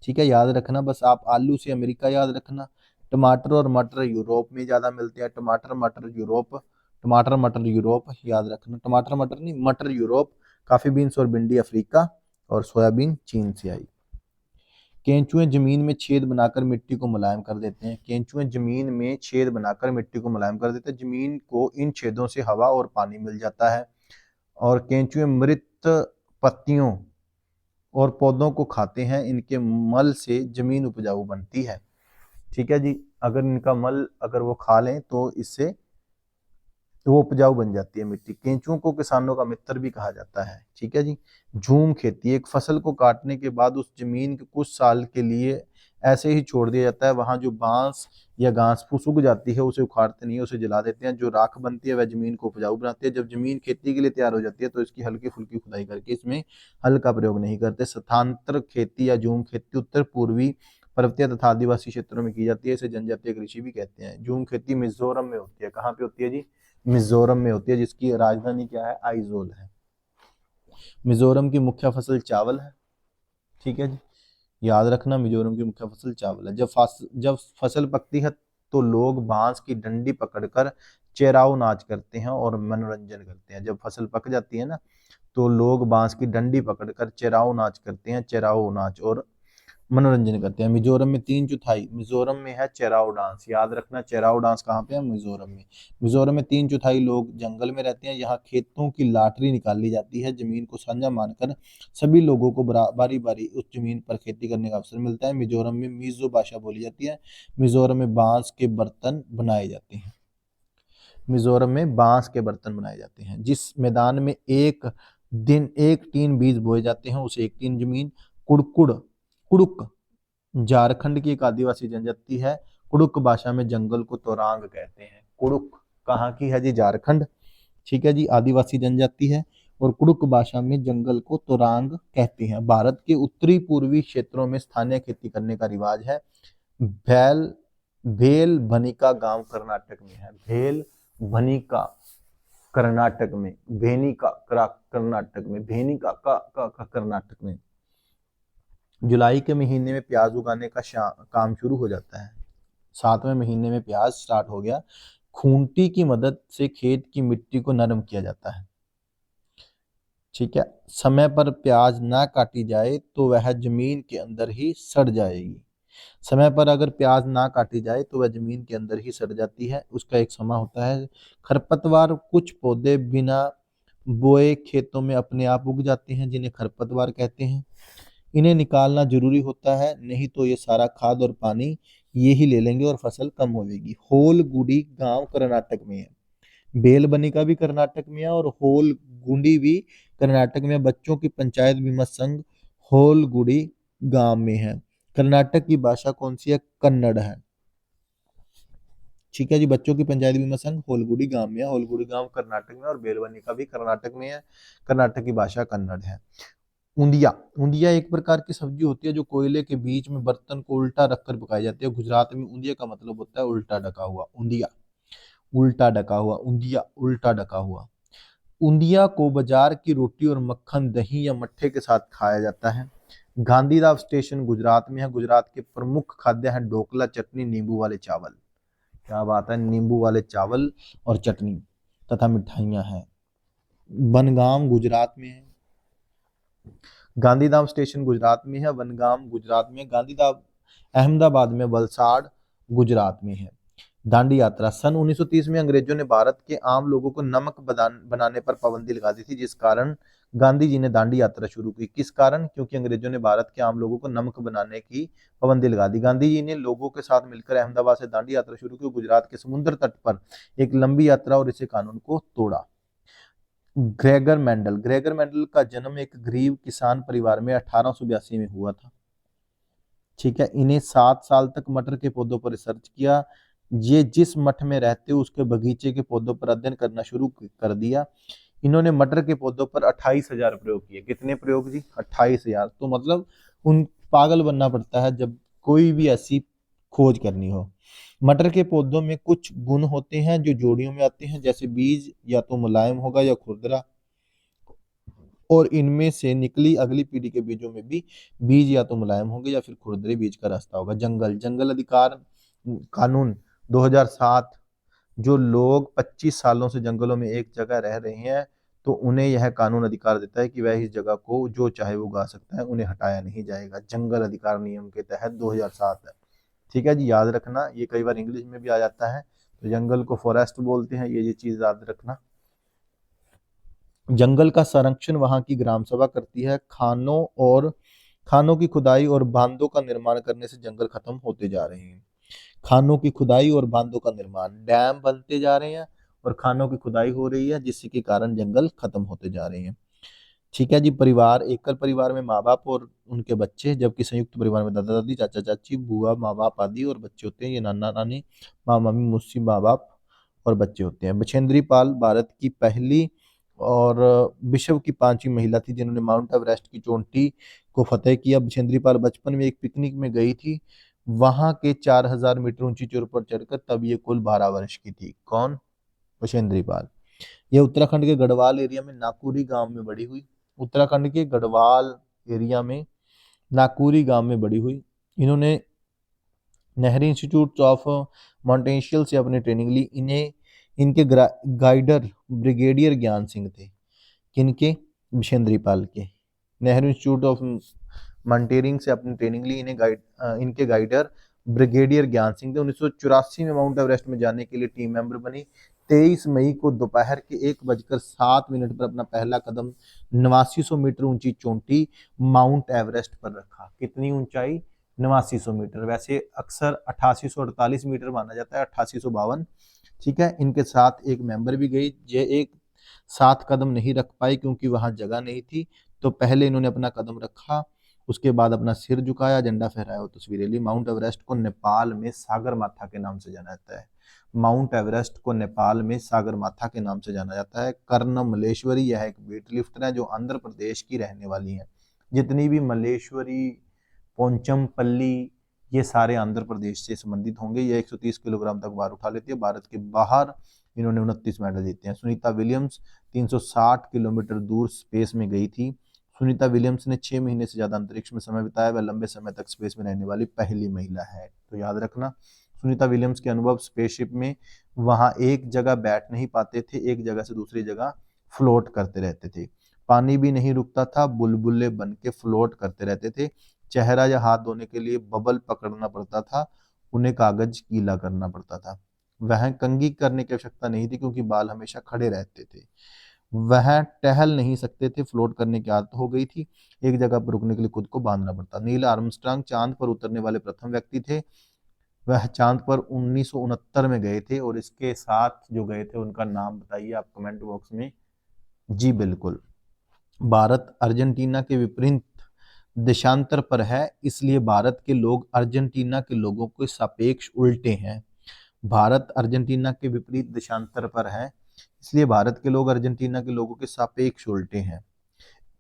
ठीक है, याद रखना बस आप आलू से अमेरिका याद रखना। टमाटर और मटर यूरोप में ज्यादा मिलते हैं। टमाटर मटर यूरोप, टमाटर मटर यूरोप याद रखना, टमाटर मटर नहीं मटर यूरोप। काफी बीन्स और भिंडी अफ्रीका और सोयाबीन चीन से आई। केंचुए जमीन में छेद बनाकर मिट्टी को मुलायम कर देते हैं। केंचुए जमीन में छेद बनाकर मिट्टी को मुलायम कर देते हैं। जमीन को इन छेदों से हवा और पानी मिल जाता है। और केंचुए मृत पत्तियों और पौधों को खाते हैं। इनके मल से जमीन उपजाऊ बनती है। ठीक है जी, अगर इनका मल अगर वो खा लें तो इससे वो उपजाऊ बन जाती है मिट्टी। केंचुओं को किसानों का मित्र भी कहा जाता है। ठीक है जी। झूम खेती, एक फसल को काटने के बाद उस जमीन के कुछ साल के लिए ऐसे ही छोड़ दिया जाता है। वहां जो बांस या घास फूस उग जाती है उसे उखाड़ते नहीं है, उसे जला देते हैं। जो राख बनती है वह जमीन को उपजाऊ बनाती है। जब जमीन खेती के लिए तैयार हो जाती है तो इसकी हल्की फुल्की खुदाई करके इसमें हल का प्रयोग नहीं करते। स्थानांतर खेती या झूम खेती उत्तर पूर्वी पर्वतीय तथा आदिवासी क्षेत्रों में की जाती है। इसे जनजातीय कृषि भी कहते हैं। झूम खेती मिजोरम में होती है। कहाँ पे होती है जी? मिजोरम में होती है, जिसकी राजधानी क्या है? आइजोल है। मिजोरम की मुख्य फसल चावल है। ठीक है जी, याद रखना मिजोरम की मुख्य फसल चावल है। जब फसल पकती है तो लोग बांस की डंडी पकड़कर चेराव नाच करते हैं और मनोरंजन करते हैं। जब फसल पक जाती है ना तो लोग बांस की डंडी पकड़कर चेराव नाच करते हैं, चेराव नाच, और मनोरंजन करते हैं। मिजोरम में 3/4, मिजोरम में है चेराव डांस। याद रखना चेराव डांस कहाँ पे है? मिजोरम में। मिजोरम में 3/4 लोग जंगल में रहते हैं। यहाँ खेतों की लॉटरी निकाली जाती है। जमीन को साझा मानकर सभी लोगों को बारी बारी उस जमीन पर खेती करने का अवसर मिलता है। मिजोरम में मिजो भाषा बोली जाती है। मिजोरम में बांस के बर्तन बनाए जाते हैं। मिजोरम में बांस के बर्तन बनाए जाते हैं। जिस मैदान में एक दिन एक टीन बीज बोए जाते हैं उसे एक टीन जमीन कुड़कुड़ कुड़ुक झारखंड की एक आदिवासी जनजाति है। कुड़ुक भाषा में जंगल को तोरांग कहते हैं। कुड़ुक कहाँ की है जी? झारखंड। ठीक है जी, आदिवासी जनजाति है। और कुड़ुक भाषा में जंगल को तोरांग कहते हैं। भारत के उत्तरी पूर्वी क्षेत्रों में स्थानीय खेती करने का रिवाज है। भेल भेल भनिका गांव कर्नाटक में है। भेल भनिका कर्नाटक में, भेनिका कर्नाटक में, भेनिका का कर्नाटक में। जुलाई के महीने में प्याज उगाने का काम शुरू हो जाता है। 7वें महीने में प्याज स्टार्ट हो गया। खूंटी की मदद से खेत की मिट्टी को नरम किया जाता है। ठीक है, समय पर प्याज ना काटी जाए तो वह जमीन के अंदर ही सड़ जाएगी। समय पर अगर प्याज ना काटी जाए तो वह जमीन के अंदर ही सड़ जाती है। उसका एक समय होता है। खरपतवार, कुछ पौधे बिना बोए खेतों में अपने आप उग जाते हैं जिन्हें खरपतवार कहते हैं। इन्हें निकालना जरूरी होता है, नहीं तो ये सारा खाद और पानी ये ही ले लेंगे और फसल कम होगी। होल गुडी गांव कर्नाटक में है। बेलबनी का भी कर्नाटक में है और होल गुंडी भी कर्नाटक में। बच्चों की पंचायत बीमा संघ होल गुडी गांव में है। कर्नाटक की भाषा कौन सी है? कन्नड़ है। ठीक है जी, बच्चों की पंचायत बीमा संघ होलगुड़ी गांव में है, होलगुड़ी गांव कर्नाटक में, और बेलवनी का भी कर्नाटक में है। कर्नाटक की भाषा कन्नड़ है। ऊंधिया, ऊंधिया एक प्रकार की सब्जी होती है जो कोयले के बीच में बर्तन को उल्टा रखकर पकाई जाती है। गुजरात में ऊंधिया का मतलब होता है उल्टा ढका हुआ। ऊंधिया, उल्टा ढका हुआ, ऊंधिया उल्टा ढका हुआ। ऊंधिया को बाजार की रोटी और मक्खन, दही या मट्ठे के साथ खाया जाता है। गांधीधाम स्टेशन गुजरात में है। गुजरात के प्रमुख खाद्य हैं ढोकला, चटनी, नींबू वाले चावल। क्या बात है, नींबू वाले चावल और चटनी तथा मिठाइयां हैं। बनगाम गुजरात में है। गांधीधाम स्टेशन गुजरात में है। वनगाम गुजरात में। गांधीधाम अहमदाबाद में। वलसाड़ गुजरात में है। दांडी यात्रा, सन 1930 में अंग्रेजों ने भारत के आम लोगों को नमक बनाने पर पाबंदी लगा दी थी, जिस कारण गांधी जी ने दांडी यात्रा शुरू की। किस कारण? क्योंकि अंग्रेजों ने भारत के आम लोगों को नमक बनाने की पाबंदी लगा दी। गांधी जी ने लोगों के साथ मिलकर अहमदाबाद से दांडी यात्रा शुरू की, गुजरात के समुद्र तट पर एक लंबी यात्रा, और इसे कानून को तोड़ा। ग्रेगर मेंडल, ग्रेगर मेंडल का जन्म एक गरीब किसान परिवार में 1882 में हुआ था। ठीक है, इन्हें 7 साल तक मटर के पौधों पर रिसर्च किया। ये जिस मठ में रहते उसके बगीचे के पौधों पर अध्ययन करना शुरू कर दिया। इन्होंने मटर के पौधों पर 28,000 प्रयोग किए। कितने प्रयोग जी? 28,000। तो मतलब उन पागल बनना पड़ता है जब कोई भी ऐसी खोज करनी हो। मटर के पौधों में कुछ गुण होते हैं जो जोड़ियों में आते हैं, जैसे बीज या तो मुलायम होगा या खुरदरा, और इनमें से निकली अगली पीढ़ी के बीजों में भी बीज या तो मुलायम होंगे या फिर खुरदरे बीज का रास्ता होगा। जंगल, जंगल अधिकार कानून 2007, जो लोग 25 सालों से जंगलों में एक जगह रह रहे हैं तो उन्हें यह कानून अधिकार देता है कि वह इस जगह को जो चाहे वो उगा सकता है, उन्हें हटाया नहीं जाएगा। जंगल अधिकार नियम के तहत 2007 है। ठीक है जी, याद रखना, ये कई बार इंग्लिश में भी आ जाता है, तो जंगल को फॉरेस्ट बोलते हैं, ये चीज याद रखना। जंगल का संरक्षण वहां की ग्राम सभा करती है। खानों की खुदाई और बांधों का निर्माण करने से जंगल खत्म होते जा रहे हैं। खानों की खुदाई और बांधों का निर्माण, डैम बनते जा रहे हैं और खानों की खुदाई हो रही है, जिसके कारण जंगल खत्म होते जा रहे हैं। ठीक है जी, परिवार, एकल परिवार में माँ बाप और उनके बच्चे, जबकि संयुक्त परिवार में दादा दादी, चाचा चाची, बुआ, माँ बाप आदि और बच्चे होते हैं। ये नाना नानी, मामा मामी, मौसी, माँ बाप और बच्चे होते हैं। बछेंद्री पाल भारत की पहली और विश्व की 5वीं महिला थी जिन्होंने माउंट एवरेस्ट की चोटी को फतेह किया। बछेंद्री पाल बचपन में एक पिकनिक में गई थी, वहां के 4,000 मीटर ऊंची चोटी पर चढ़कर, तब ये कुल 12 वर्ष की थी। कौन? बछेंद्री पाल। ये उत्तराखंड के गढ़वाल एरिया में नाकुरी गांव में बड़ी हुई। उत्तराखंड के गढ़वाल एरिया में नाकुरी गांव में बड़ी हुई। इन्होंने नेहरू इंस्टीट्यूट ऑफ माउंटेनियरिंग से अपनी ट्रेनिंग ली। इन्हें इनके गाइडर ब्रिगेडियर ज्ञान सिंह थे। किनके? बिशेंद्री पाल के। नेहरू इंस्टीट्यूट ऑफ माउंटेनियरिंग से अपनी ट्रेनिंग ली। इनके गाइडर ब्रिगेडियर ज्ञान सिंह थे। 1984 में माउंट एवरेस्ट में जाने के लिए टीम मेंबर बनी। 23 मई को दोपहर के 1:07 पर अपना पहला कदम 8900 मीटर ऊंची चोटी माउंट एवरेस्ट पर रखा। कितनी ऊंचाई? 8900 मीटर। वैसे अक्सर 8848 मीटर माना जाता है, 8852। ठीक है, इनके साथ एक मेंबर भी गई। ये एक साथ कदम नहीं रख पाई क्योंकि वहां जगह नहीं थी, तो पहले इन्होंने अपना कदम रखा, उसके बाद अपना सिर झुकाया, झंडा फहराया और तस्वीरें ली। माउंट एवरेस्ट को नेपाल में सागर माथा के नाम से जाना जाता है। माउंट एवरेस्ट को नेपाल में सागर माथा के नाम से जाना जाता है। कर्ण मल्लेश्वरी, यह एक वेट लिफ्टर है जो आंध्र प्रदेश की रहने वाली है। जितनी भी मल्लेश्वरी, पोंचमपल्ली, ये सारे आंध्र प्रदेश से संबंधित होंगे। ये 130 किलोग्राम तक भार उठा लेती है। भारत के बाहर इन्होंने 29 मेडल जीते हैं। सुनीता विलियम्स 360 किलोमीटर दूर स्पेस में गई थी। सुनीता विलियम्स ने 6 महीने से ज्यादा अंतरिक्ष में समय बिताया। वह लंबे समय तक स्पेस में रहने वाली पहली महिला है, तो याद रखना। सुनीता विलियम्स के अनुभव, स्पेसशिप में वहां एक जगह बैठ नहीं पाते थे, एक जगह से दूसरी जगह फ्लोट करते रहते थे। पानी भी नहीं रुकता था, बुलबुले बन के फ्लोट करते रहते थे। चेहरा या हाथ धोने के लिए बबल पकड़ना पड़ता था, उन्हें कागज गीला करना पड़ता था। वह कंघी करने की आवश्यकता नहीं थी क्योंकि बाल हमेशा खड़े रहते थे। वह टहल नहीं सकते थे, फ्लोट करने की आदत हो गई थी, एक जगह पर रुकने के लिए खुद को बांधना पड़ता। नील आर्मस्ट्रांग चांद पर उतरने वाले प्रथम व्यक्ति थे। वह चांद पर 1969 में गए थे, और इसके साथ जो गए थे उनका नाम बताइए आप कमेंट बॉक्स में। जी बिल्कुल, भारत अर्जेंटीना के विपरीत देशांतर पर है, इसलिए भारत के लोग अर्जेंटीना के लोगों के सापेक्ष उल्टे हैं। भारत अर्जेंटीना के विपरीत देशांतर पर है, इसलिए भारत के लोग अर्जेंटीना के लोगों के सापेक्ष उल्टे हैं।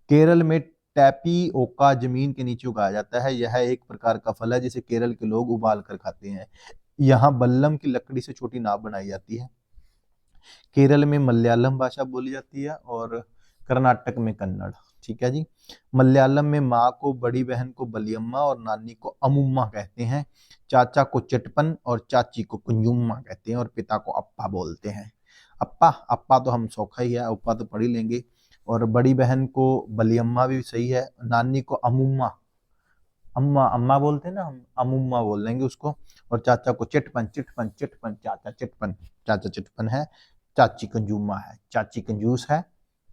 केरल में टैपिओका जमीन के नीचे उगाया जाता है। यह एक प्रकार का फल है जिसे केरल के लोग उबाल कर खाते हैं। यहाँ बल्लम की लकड़ी से छोटी नाव बनाई जाती है। केरल में मलयालम भाषा बोली जाती है और कर्नाटक में कन्नड़। ठीक है जी। मलयालम में माँ को, बड़ी बहन को बलियम्मा और नानी को अमुम्मा कहते हैं। चाचा को चटपन और चाची को कुंजुम्मा कहते हैं और पिता को अप्पा बोलते हैं। अप्पा अप्पा तो हम सौखा ही है, अप्पा तो पढ़ ही लेंगे। और बड़ी बहन को बलियम्मा भी सही है। नानी को अमुम्मा, अम्मा अम्मा बोलते हैं ना, हम अमुम्मा बोल लेंगे उसको। और चाचा को चिटपन, चिटपन चिटपन, चाचा चिटपन, चाचा चिटपन है। चाची कंजूमा है, चाची कंजूस है।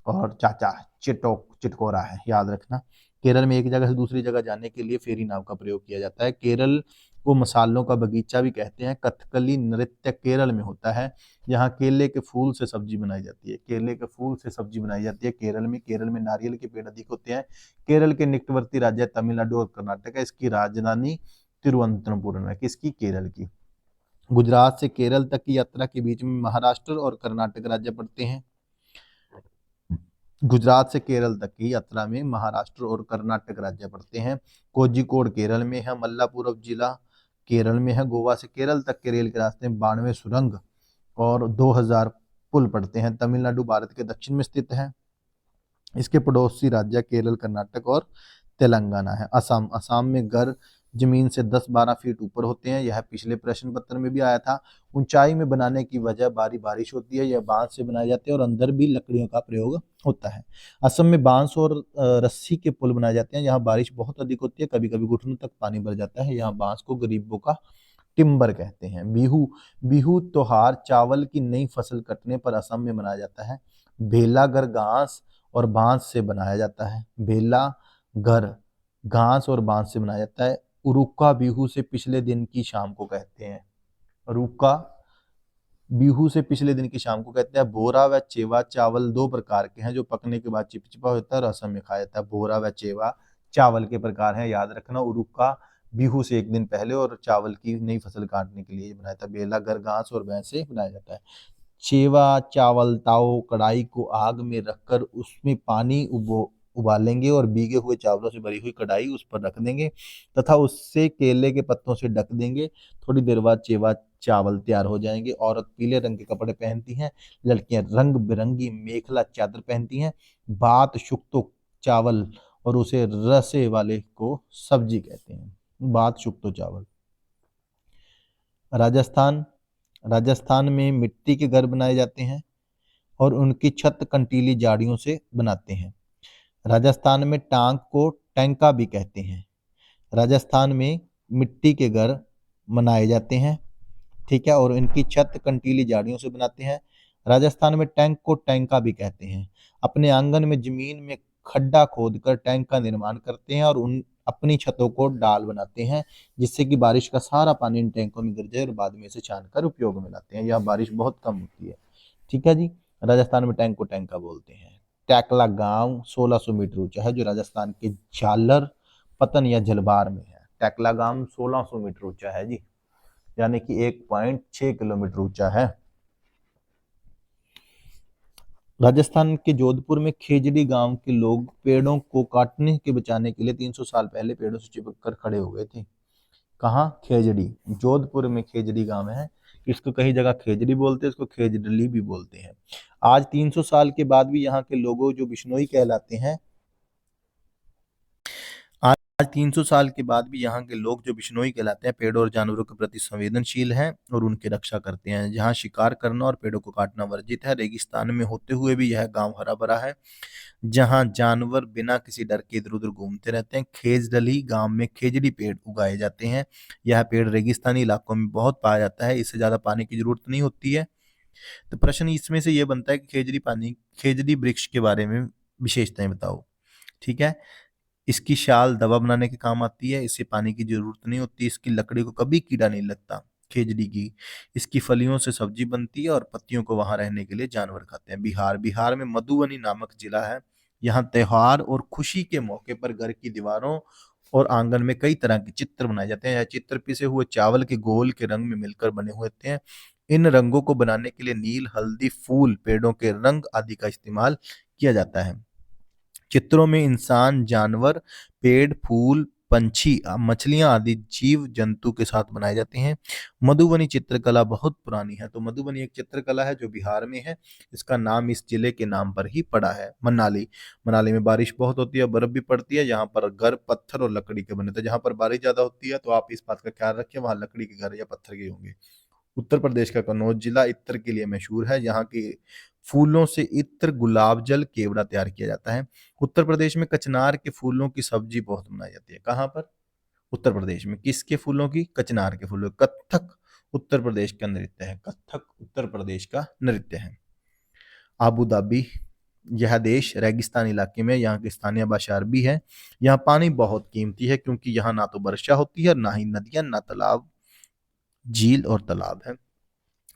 और चाचा चिटकोरा है, याद रखना। केरल में एक जगह से दूसरी जगह जाने के लिए फेरी नाव का प्रयोग किया जाता है। केरल को मसालों का बगीचा भी कहते हैं। कथकली नृत्य केरल में होता है। यहाँ केले के फूल से सब्जी बनाई जाती है। केले के फूल से सब्जी बनाई जाती है केरल में। केरल में नारियल के पेड़ अधिक होते हैं। केरल के निकटवर्ती राज्य तमिलनाडु और कर्नाटक है। इसकी राजधानी तिरुवनंतपुरम है। किसकी? केरल की। गुजरात से केरल तक की यात्रा के बीच में महाराष्ट्र और कर्नाटक राज्य पड़ते हैं। गुजरात से केरल तक की यात्रा में महाराष्ट्र और कर्नाटक राज्य पड़ते हैं। कोझिकोड केरल में है। मल्लापुरम जिला केरल में है। गोवा से केरल तक के रेल के रास्ते में 92 सुरंग और 2000 पुल पड़ते हैं। तमिलनाडु भारत के दक्षिण में स्थित है। इसके पड़ोसी राज्य केरल, कर्नाटक और तेलंगाना है। असम, असम में घर जमीन से 10-12 फीट ऊपर होते हैं। यह पिछले प्रश्न पत्र में भी आया था। ऊंचाई में बनाने की वजह भारी बारिश होती है। यह बांस से बनाए जाते हैं और अंदर भी लकड़ियों का प्रयोग होता है। असम में बांस और रस्सी के पुल बनाए जाते हैं। यहाँ बारिश बहुत अधिक होती है, कभी कभी घुटनों तक पानी भर जाता है। यहाँ बांस को गरीबों का टिम्बर कहते हैं। बिहू, बिहू त्योहार चावल की नई फसल कटने पर असम में मनाया जाता है। भेला घर घास और बांस से बनाया जाता है। भेला घर घास और बांस से बनाया जाता है। उरुका बिहू से पिछले दिन की शाम को कहते हैं। उरुका बिहू से पिछले दिन की शाम को कहते हैं। बोरा व चेवा चावल दो प्रकार के हैं जो पकने के बाद चिपचिपा होता है और असम में खाया जाता है। बोरा व चेवा चावल के प्रकार हैं, याद रखना। उरुका बिहू से एक दिन पहले और चावल की नई फसल काटने के लिए बनाया था। बेला घर घास और भैंस से बनाया जाता है। चेवा चावल ताव कढ़ाई को आग में रखकर उसमें पानी उबालेंगे और भीगे हुए चावलों से भरी हुई कढ़ाई उस पर रख देंगे तथा उससे केले के पत्तों से ढक देंगे। थोड़ी देर बाद चेवा चावल तैयार हो जाएंगे। औरत पीले रंग के कपड़े पहनती हैं। लड़कियां रंग बिरंगी मेखला चादर पहनती हैं। बात शुक्तो चावल और उसे रसे वाले को सब्जी कहते हैं। बात शुक्तो चावल। राजस्थान, राजस्थान में मिट्टी के घर बनाए जाते हैं और उनकी छत कंटीली झाड़ियों से बनाते हैं। राजस्थान में टांग को टैंका भी कहते हैं। राजस्थान में मिट्टी के घर बनाए जाते हैं, ठीक है, और इनकी छत कंटीली झाड़ियों से बनाते हैं। राजस्थान में टैंक को टैंका भी कहते हैं। अपने आंगन में जमीन में खड्डा खोदकर टैंक का निर्माण करते हैं और उन अपनी छतों को डाल बनाते हैं जिससे कि बारिश का सारा पानी इन टैंकों में गिर जाए और बाद में इसे छानकर उपयोग में लाते हैं। यह बारिश बहुत कम होती है। ठीक है जी। राजस्थान में टैंक को टैंका बोलते हैं। टैकला गांव 1600 मीटर ऊंचा है जो राजस्थान के झालर पतन या जलबार में है। टैकला गांव 1600 मीटर ऊंचा है जी, यानी कि 1.6 किलोमीटर ऊंचा है। राजस्थान के जोधपुर में खेजड़ी गांव के लोग पेड़ों को काटने के बचाने के लिए 300 साल पहले पेड़ों से चिपक कर खड़े हो गए थे। कहाँ? खेजड़ी, जोधपुर में खेजड़ी गांव है। इसको कई जगह खेजड़ी बोलते हैं, इसको खेजड़ली भी बोलते हैं। आज 300 साल के बाद भी यहाँ के लोगों जो बिश्नोई कहलाते हैं, आज 300 साल के बाद भी यहाँ के लोग जो बिश्नोई कहलाते हैं पेड़ों और जानवरों के प्रति संवेदनशील हैं और उनकी रक्षा करते हैं। जहाँ शिकार करना और पेड़ों को काटना वर्जित है। रेगिस्तान में होते हुए भी यह गांव हरा भरा है जहाँ जानवर बिना किसी डर के इधर उधर घूमते रहते हैं। खेजडली गांव में खेजड़ी पेड़ उगाए जाते हैं। यह पेड़ रेगिस्तानी इलाकों में बहुत पाया जाता है। इससे ज्यादा पानी की जरूरत नहीं होती है। तो प्रश्न इसमें से ये बनता है कि खेजड़ी वृक्ष के बारे में विशेषताएं बताओ। ठीक है। इसकी शाल दवा बनाने के काम आती है। इसे पानी की जरूरत नहीं होती। इसकी लकड़ी को कभी कीड़ा नहीं लगता खेजड़ी की। इसकी फलियों से सब्जी बनती है और पत्तियों को वहां रहने के लिए जानवर खाते हैं। बिहार, बिहार में मधुबनी नामक जिला है। यहाँ त्योहार और खुशी के मौके पर घर की दीवारों और आंगन में कई तरह के चित्र बनाए जाते हैं। यह चित्र पिसे हुए चावल के गोल के रंग में मिलकर बने हुए होते हैं। इन रंगों को बनाने के लिए नील, हल्दी, फूल, पेड़ों के रंग आदि का इस्तेमाल किया जाता है। चित्रों में इंसान, जानवर, पेड़, फूल, पंछी, मछलियां आदि जीव जंतु के साथ बनाए जाते हैं। मधुबनी चित्रकला बहुत पुरानी है। तो मधुबनी एक चित्रकला है जो बिहार में है। इसका नाम इस जिले के नाम पर ही पड़ा है, मनाली। मनाली में बारिश बहुत होती है, बर्फ भी पड़ती है। यहाँ पर घर पत्थर और लकड़ी के बने थे। जहाँ पर बारिश ज्यादा होती है तो आप इस बात का ख्याल रखें, वहां लकड़ी के घर या पत्थर के होंगे। उत्तर प्रदेश का कन्नौज जिला इत्र के लिए मशहूर है। यहाँ के फूलों से इत्र, गुलाब जल, केवड़ा तैयार किया जाता है। उत्तर प्रदेश में कचनार के फूलों की सब्जी बहुत बनाई जाती है। कहाँ पर? उत्तर प्रदेश में। किसके फूलों की? कचनार के फूलों। कत्थक उत्तर प्रदेश का नृत्य है। कत्थक उत्तर प्रदेश का नृत्य है। आबू धाबी, यह देश रेगिस्तान इलाके में, यहाँ की स्थानीय भाषा अरबी है। यहाँ पानी बहुत कीमती है क्योंकि यहाँ ना तो वर्षा होती है, ना ही नदियां, ना तालाब, झील और तालाब है।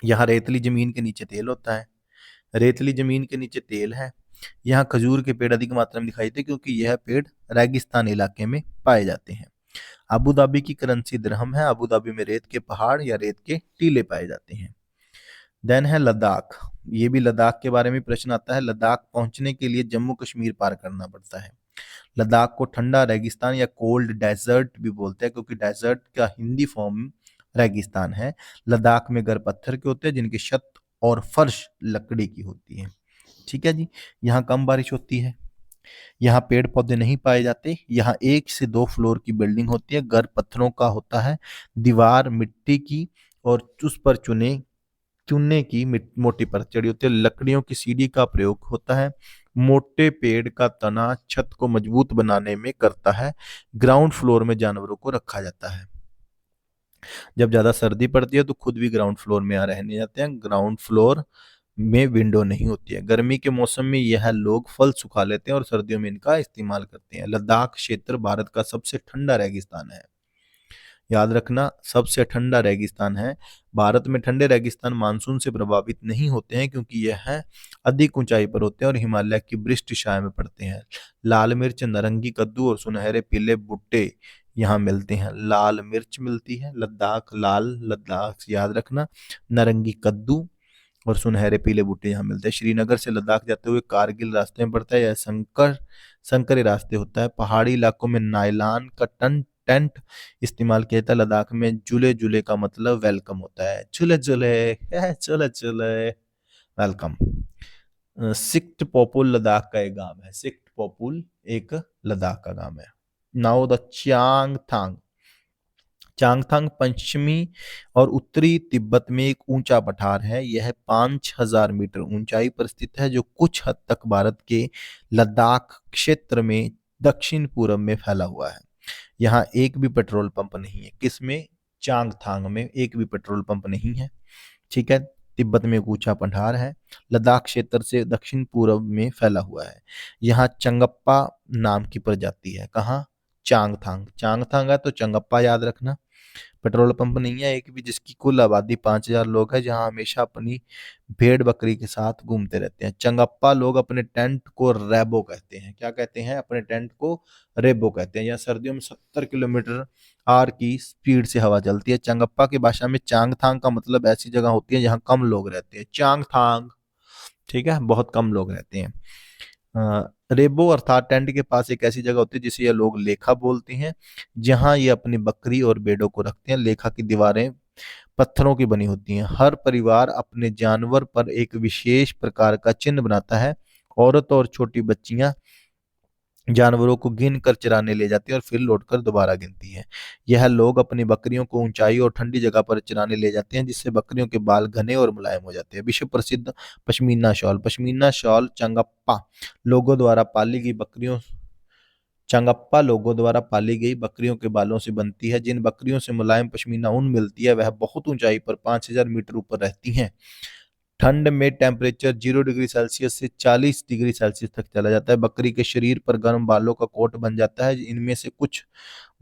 यहाँ रेतली जमीन के नीचे तेल होता है। रेतली जमीन के नीचे तेल है। यहाँ खजूर के पेड़ अधिक मात्रा में दिखाई देते हैं क्योंकि यह पेड़ रेगिस्तान इलाके में पाए जाते हैं। अबू धाबी की करेंसी दिरहम है। अबू धाबी में रेत के पहाड़ या रेत के टीले पाए जाते हैं। देन है लद्दाख। ये भी लद्दाख के बारे में प्रश्न आता है। लद्दाख पहुंचने के लिए जम्मू कश्मीर पार करना पड़ता है। लद्दाख को ठंडा रेगिस्तान या कोल्ड डेजर्ट भी बोलते हैं क्योंकि डेजर्ट का हिंदी फॉर्म रेगिस्तान है। लद्दाख में घर पत्थर के होते हैं जिनकी छत और फर्श लकड़ी की होती है। ठीक है जी। यहाँ कम बारिश होती है। यहाँ पेड़ पौधे नहीं पाए जाते। यहाँ 1 से 2 फ्लोर की बिल्डिंग होती है। घर पत्थरों का होता है। दीवार मिट्टी की और उस पर चुनने की मोटी परत चढ़ी होती है। लकड़ियों की सीढ़ी का प्रयोग होता है। मोटे पेड़ का तना छत को मजबूत बनाने में करता है। ग्राउंड फ्लोर में जानवरों को रखा जाता है। जब ज्यादा सर्दी पड़ती है तो खुद भी ग्राउंड फ्लोर में रहने जाते हैं। ग्राउंड फ्लोर में विंडो नहीं होती है। गर्मी के मौसम में यह लोग फल सुखा लेते हैं और सर्दियों में इनका इस्तेमाल करते हैं। लद्दाख क्षेत्र भारत का सबसे ठंडा रेगिस्तान है। याद रखना, सबसे ठंडा रेगिस्तान है। भारत में ठंडे रेगिस्तान मानसून से प्रभावित नहीं होते हैं क्योंकि यह अधिक ऊंचाई पर होते हैं और हिमालय की वृष्ट छाया में पड़ते हैं। लाल मिर्च, नारंगी कद्दू और सुनहरे पीले भुट्टे यहाँ मिलते हैं। लाल मिर्च मिलती है लद्दाख, लाल लद्दाख याद रखना। नारंगी कद्दू और सुनहरे पीले भुट्टे यहाँ मिलते हैं। श्रीनगर से लद्दाख जाते हुए कारगिल रास्ते में पड़ता है। यह संकरी रास्ते होता है। पहाड़ी इलाकों में नायलॉन का टेंट इस्तेमाल किया जाता है। लद्दाख में जुले जुले का मतलब वेलकम होता है। चुले चुले, चुले चुले, वेलकम। सिक्ट पोपुल लद्दाख का एक गांव है। सिक्ट पोपुल एक लद्दाख का गांव है। Now the Changthang. चांगथांग पश्चिमी और उत्तरी तिब्बत में एक ऊंचा पठार है। यह 5000 मीटर ऊंचाई पर स्थित है जो कुछ हद तक भारत के लद्दाख क्षेत्र में दक्षिण पूर्व में फैला हुआ है। यहाँ एक भी पेट्रोल पंप नहीं है। किसमें? चांगथांग में एक भी पेट्रोल पंप नहीं है। ठीक है। तिब्बत में एक ऊंचा पठार है। लद्दाख क्षेत्र से दक्षिण पूर्व में फैला हुआ है। यहाँ चंगप्पा नाम की प्रजाति है। कहाँ? चांगथांग। चांगथांग है तो चंगप्पा याद रखना। पेट्रोल पंप नहीं है एक भी, जिसकी कुल आबादी 5000 लोग है, जहां हमेशा अपनी भेड़ बकरी के साथ घूमते रहते हैं। चंगप्पा लोग अपने टेंट को रेबो कहते हैं। क्या कहते हैं? अपने टेंट को रेबो कहते हैं। यहाँ सर्दियों में 70 किलोमीटर आर की स्पीड से हवा चलती है। चंगप्पा की भाषा में चांगथांग का मतलब ऐसी जगह होती है जहाँ कम लोग रहते हैं। चांगथांग। ठीक है, बहुत कम लोग रहते हैं। रेबो अर्थात टेंट के पास एक ऐसी जगह होती है जिसे ये लोग लेखा बोलते हैं, जहां ये अपनी बकरी और भेड़ों को रखते हैं। लेखा की दीवारें पत्थरों की बनी होती हैं। हर परिवार अपने जानवर पर एक विशेष प्रकार का चिन्ह बनाता है। औरत और छोटी बच्चियां जानवरों को गिन कर चराने ले जाती है और फिर लौटकर दोबारा गिनती है। यह लोग अपनी बकरियों को ऊंचाई और ठंडी जगह पर चराने ले जाते हैं जिससे बकरियों के बाल घने और मुलायम हो जाते हैं। विश्व प्रसिद्ध पश्मीना शॉल। पश्मीना शॉल चंगप्पा लोगों द्वारा पाली गई बकरियों के बालों से बनती है। जिन बकरियों से मुलायम पश्मीना ऊन मिलती है वह बहुत ऊंचाई पर 5000 मीटर ऊपर रहती हैं। ठंड में टेम्परेचर 0 डिग्री सेल्सियस से 40 डिग्री सेल्सियस तक चला जाता है। बकरी के शरीर पर गर्म बालों का कोट बन जाता है। इनमें से कुछ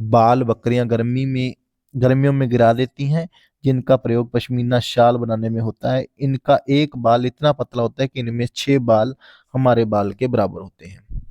बाल बकरियां गर्मियों में गिरा देती हैं, जिनका प्रयोग पश्मीना शाल बनाने में होता है। इनका एक बाल इतना पतला होता है कि इनमें 6 बाल हमारे बाल के बराबर होते हैं।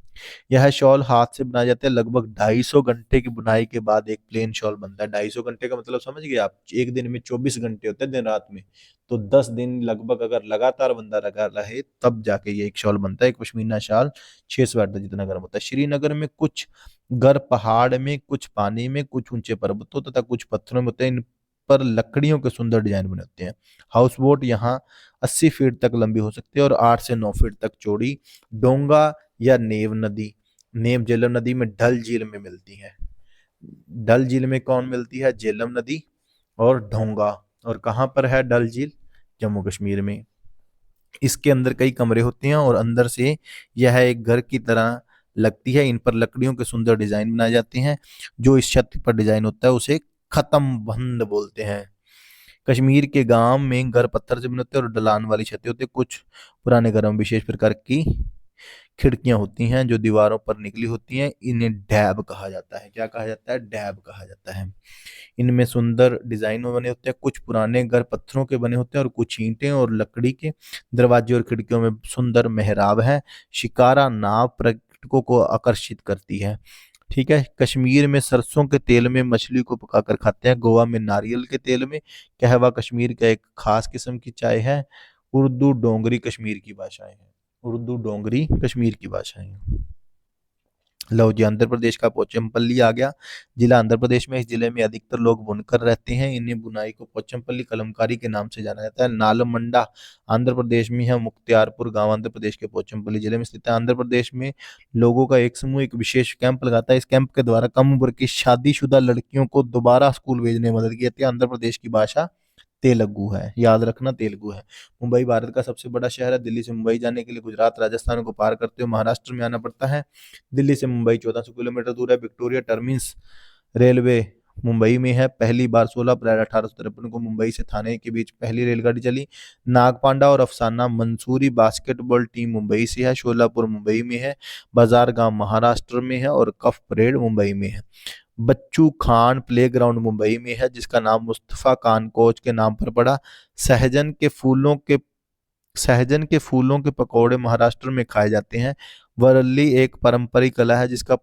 यह शॉल हाथ से बनाया जाता है। लगभग 250 घंटे की बुनाई के बाद एक प्लेन शॉल बनता है। 250 घंटे का मतलब समझ गए आप, एक दिन में 24 घंटे होते हैं दिन रात में, तो 10 दिन लगभग अगर लगातार बंदा लगा रहे तब जाके ये एक शॉल बनता है। एक पश्मीना शाल 600 मीटर जितना गर्म होता है। श्रीनगर में कुछ घर पहाड़ में, कुछ पानी में, कुछ ऊंचे पर्वतों तथा कुछ पत्थरों में होते हैं। इन पर लकड़ियों के सुंदर डिजाइन बने होते हैं। हाउस बोट यहाँ 80 फीट तक लंबी हो सकती है और 8 से 9 फीट तक चौड़ी। डोंगा या नेव नदी, नेव झेलम नदी में डल झील में मिलती है। डल झील में कौन मिलती है? झेलम नदी और ढोंगा। और कहाँ पर है डल झील? जम्मू कश्मीर में। इसके अंदर कई कमरे होते हैं और अंदर से यह एक घर की तरह लगती है। इन पर लकड़ियों के सुंदर डिजाइन बनाए जाते हैं। जो इस छत पर डिजाइन होता है उसे खत्म बंद बोलते हैं। कश्मीर के गांव में घर पत्थर से बने होते हैं और ढलान वाली छतें होती है। कुछ पुराने घरों में विशेष प्रकार की खिड़कियां होती हैं जो दीवारों पर निकली होती हैं। इन्हें डैब कहा जाता है। क्या कहा जाता है? डैब कहा जाता है। इनमें सुंदर डिजाइन बने होते हैं। कुछ पुराने घर पत्थरों के बने होते हैं और कुछ ईंटें और लकड़ी के। दरवाजे और खिड़कियों में सुंदर मेहराब है। शिकारा नाव पर्यटकों को आकर्षित करती है। ठीक है। कश्मीर में सरसों के तेल में मछली को पकाकर खाते हैं। गोवा में नारियल के तेल में। कहवा कश्मीर का एक खास किस्म की चाय है। उर्दू डोंगरी कश्मीर की भाषाएं हैं। उर्दू डोंगरी कश्मीर की भाषाएं हैं। लो जी, आंध्र प्रदेश का पोचमपल्ली आ गया। जिला आंध्र प्रदेश में, इस जिले में अधिकतर लोग बुनकर रहते हैं। इन्हें बुनाई को पोचमपल्ली कलमकारी के नाम से जाना जाता है। नालमंडा आंध्र प्रदेश में है। मुख्तियारपुर गांव आंध्र प्रदेश के पोचमपल्ली जिले में स्थित है। आंध्र प्रदेश में लोगों का एक समूह एक विशेष कैंप लगाता है। इस कैंप के द्वारा कम उम्र की शादीशुदा लड़कियों को दोबारा स्कूल भेजने में मदद की जाती है। आंध्र प्रदेश की भाषा तेलुगु है। याद रखना, तेलुगु है। मुंबई भारत का सबसे बड़ा शहर है। दिल्ली से मुंबई जाने के लिए गुजरात राजस्थान को पार करते हुए महाराष्ट्र में आना पड़ता है। दिल्ली से मुंबई 1400 किलोमीटर दूर है। विक्टोरिया टर्मिनस रेलवे मुंबई में है। पहली बार 16 अप्रैल 1853 को मुंबई से थाने के बीच पहली रेलगाड़ी चली। नागपांडा और अफसाना मंसूरी बास्केटबॉल टीम मुंबई से है। शोलापुर मुंबई में है। बाजार गांव महाराष्ट्र में है और कफ परेड मुंबई में है। बच्चू खान प्लेग्राउंड मुंबई में है जिसका नाम मुस्तफा खान कोच के नाम पर पड़ा। सहजन के फूलों के सहजन के फूलों के पकौड़े महाराष्ट्र में खाए जाते हैं। वरली एक पारंपरिक कला है जिसका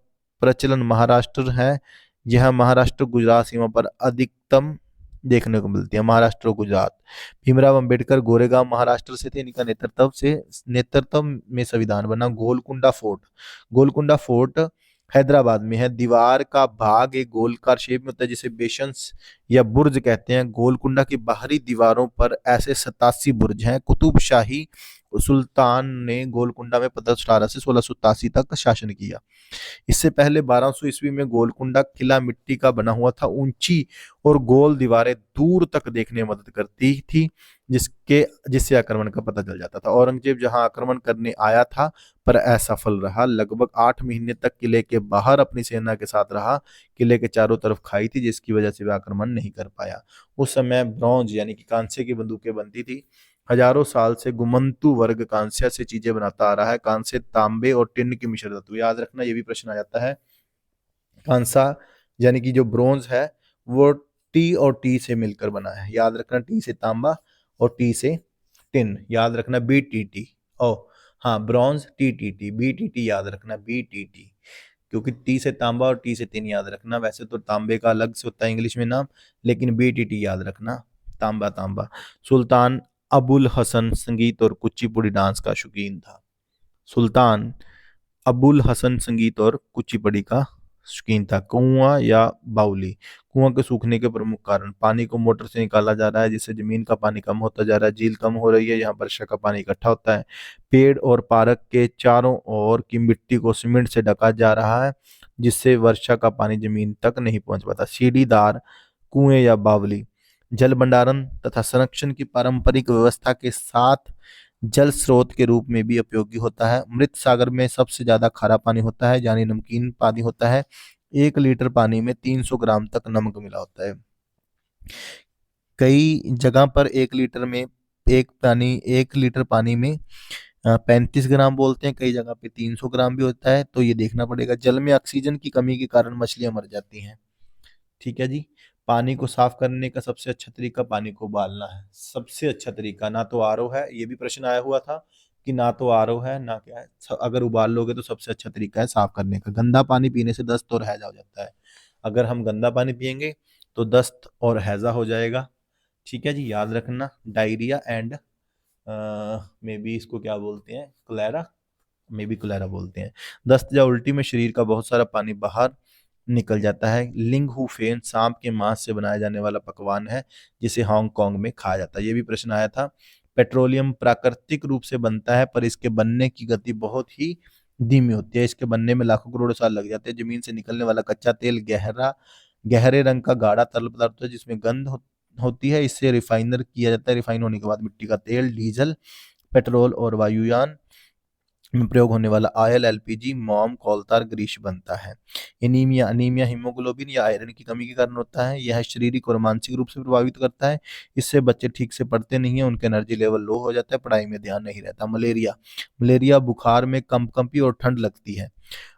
प्रचलन महाराष्ट्र है। यह महाराष्ट्र गुजरात सीमा पर अधिकतम देखने को मिलती है। महाराष्ट्र और गुजरात। भीमराव अंबेडकर गोरेगांव महाराष्ट्र से थे। इनका नेतृत्व में संविधान बना। गोलकुंडा फोर्ट, गोलकुंडा फोर्ट हैदराबाद में है। दीवार का भाग एक गोलकार शेप में होता है जिसे बेशंस या बुर्ज कहते हैं। गोलकुंडा की बाहरी दीवारों पर ऐसे 87 बुर्ज हैं। कुतुब शाही सुल्तान ने गोलकुंडा में 1518 से 1687 तक शासन किया। इससे पहले 1200 ईस्वी में गोलकुंडा किला मिट्टी का बना हुआ था। ऊंची और गोल दीवारें दूर तक देखने में मदद करती थी जिससे आक्रमण का पता चल जाता था। औरंगजेब जहां आक्रमण करने आया था पर असफल रहा। लगभग 8 महीने तक किले के बाहर अपनी सेना के साथ रहा। किले के चारों तरफ खाई थी जिसकी वजह से वह आक्रमण नहीं कर पाया। उस समय ब्रॉन्ज यानी कि कांसे की बंदूकें बनती थी। हजारों साल से गुमंतु वर्ग कांस्य से चीजें बनाता आ रहा है। कांसे तांबे और टिन की मिश्र धातु। याद रखना, ये भी प्रश्न आ जाता है। कांसा यानी कि जो ब्रोंज है वो टी और टी से मिलकर बना है। याद रखना, टी से तांबा और टी से टिन। याद रखना, बी टी टी। ओ हाँ, bronze T T T, B T T याद रखना, बी टी टी। क्योंकि टी से तांबा और टी से टिन याद रखना। वैसे तो तांबे का अलग से होता है इंग्लिश में नाम, लेकिन बी टी टी याद रखना, तांबा तांबा। सुल्तान अबुल हसन संगीत और कुचिपुड़ी डांस का शौकीन था। सुल्तान अबुल हसन संगीत और कुचिपुड़ी का शौकीन था। कुआं या बाउली। कुआं के सूखने के प्रमुख कारण: पानी को मोटर से निकाला जा रहा है जिससे जमीन का पानी कम होता जा रहा है। झील कम हो रही है, यहाँ वर्षा का पानी इकट्ठा होता है। पेड़ और पार्क के चारों ओर की मिट्टी को सीमेंट से ढका जा रहा है जिससे वर्षा का पानी जमीन तक नहीं पहुंच पाता। सीढ़ीदार कुएं या बावली जल भंडारण तथा संरक्षण की पारंपरिक व्यवस्था के साथ जल स्रोत के रूप में भी उपयोगी होता है। मृत सागर में सबसे ज्यादा खारा पानी होता है यानी नमकीन पानी होता है। 1 लीटर पानी में 300 ग्राम तक नमक मिला होता है। कई जगह पर 1 लीटर पानी में 35 ग्राम बोलते हैं। कई जगह पे 300 ग्राम भी होता है, तो ये देखना पड़ेगा। जल में ऑक्सीजन की कमी के कारण मछलियां मर जाती हैं। ठीक है जी। पानी को साफ करने का सबसे अच्छा तरीका पानी को उबालना है। सबसे अच्छा तरीका, ना तो आरओ है, ये भी प्रश्न आया हुआ था कि ना तो आरओ है ना क्या है। अगर उबाल लोगे तो सबसे अच्छा तरीका है साफ करने का। गंदा पानी पीने से दस्त और हैजा हो जाता है। अगर हम गंदा पानी पियेंगे तो दस्त और हैजा हो जाएगा। ठीक है जी, याद रखना। डायरिया एंड मे बी इसको क्या बोलते हैं, कोलेरा, मे बी कोलेरा बोलते हैं। दस्त या उल्टी में शरीर का बहुत सारा पानी बाहर निकल जाता है। लिंग हु फेन सांप के मांस से बनाया जाने वाला पकवान है जिसे हांगकांग में खाया जाता है। ये भी प्रश्न आया था। पेट्रोलियम प्राकृतिक रूप से बनता है पर इसके बनने की गति बहुत ही धीमी होती है। इसके बनने में लाखों करोड़ साल लग जाते हैं। जमीन से निकलने वाला कच्चा तेल गहरे रंग का गाढ़ा तरल पदार्थ है जिसमें गंध होती है। इससे रिफाइनर किया जाता है। रिफाइन होने के बाद मिट्टी का तेल, डीजल, पेट्रोल और वायुयान में प्रयोग होने वाला ऑयल, एलपीजी, मोम, कोलतार, ग्रीस बनता है। एनीमिया, अनीमिया हीमोग्लोबिन या आयरन की कमी के कारण होता है। यह शारीरिक और मानसिक रूप से प्रभावित करता है। इससे बच्चे ठीक से पढ़ते नहीं है, उनका एनर्जी लेवल लो हो जाता है, पढ़ाई में ध्यान नहीं रहता। मलेरिया, मलेरिया बुखार में कंपकंपी और ठंड लगती है।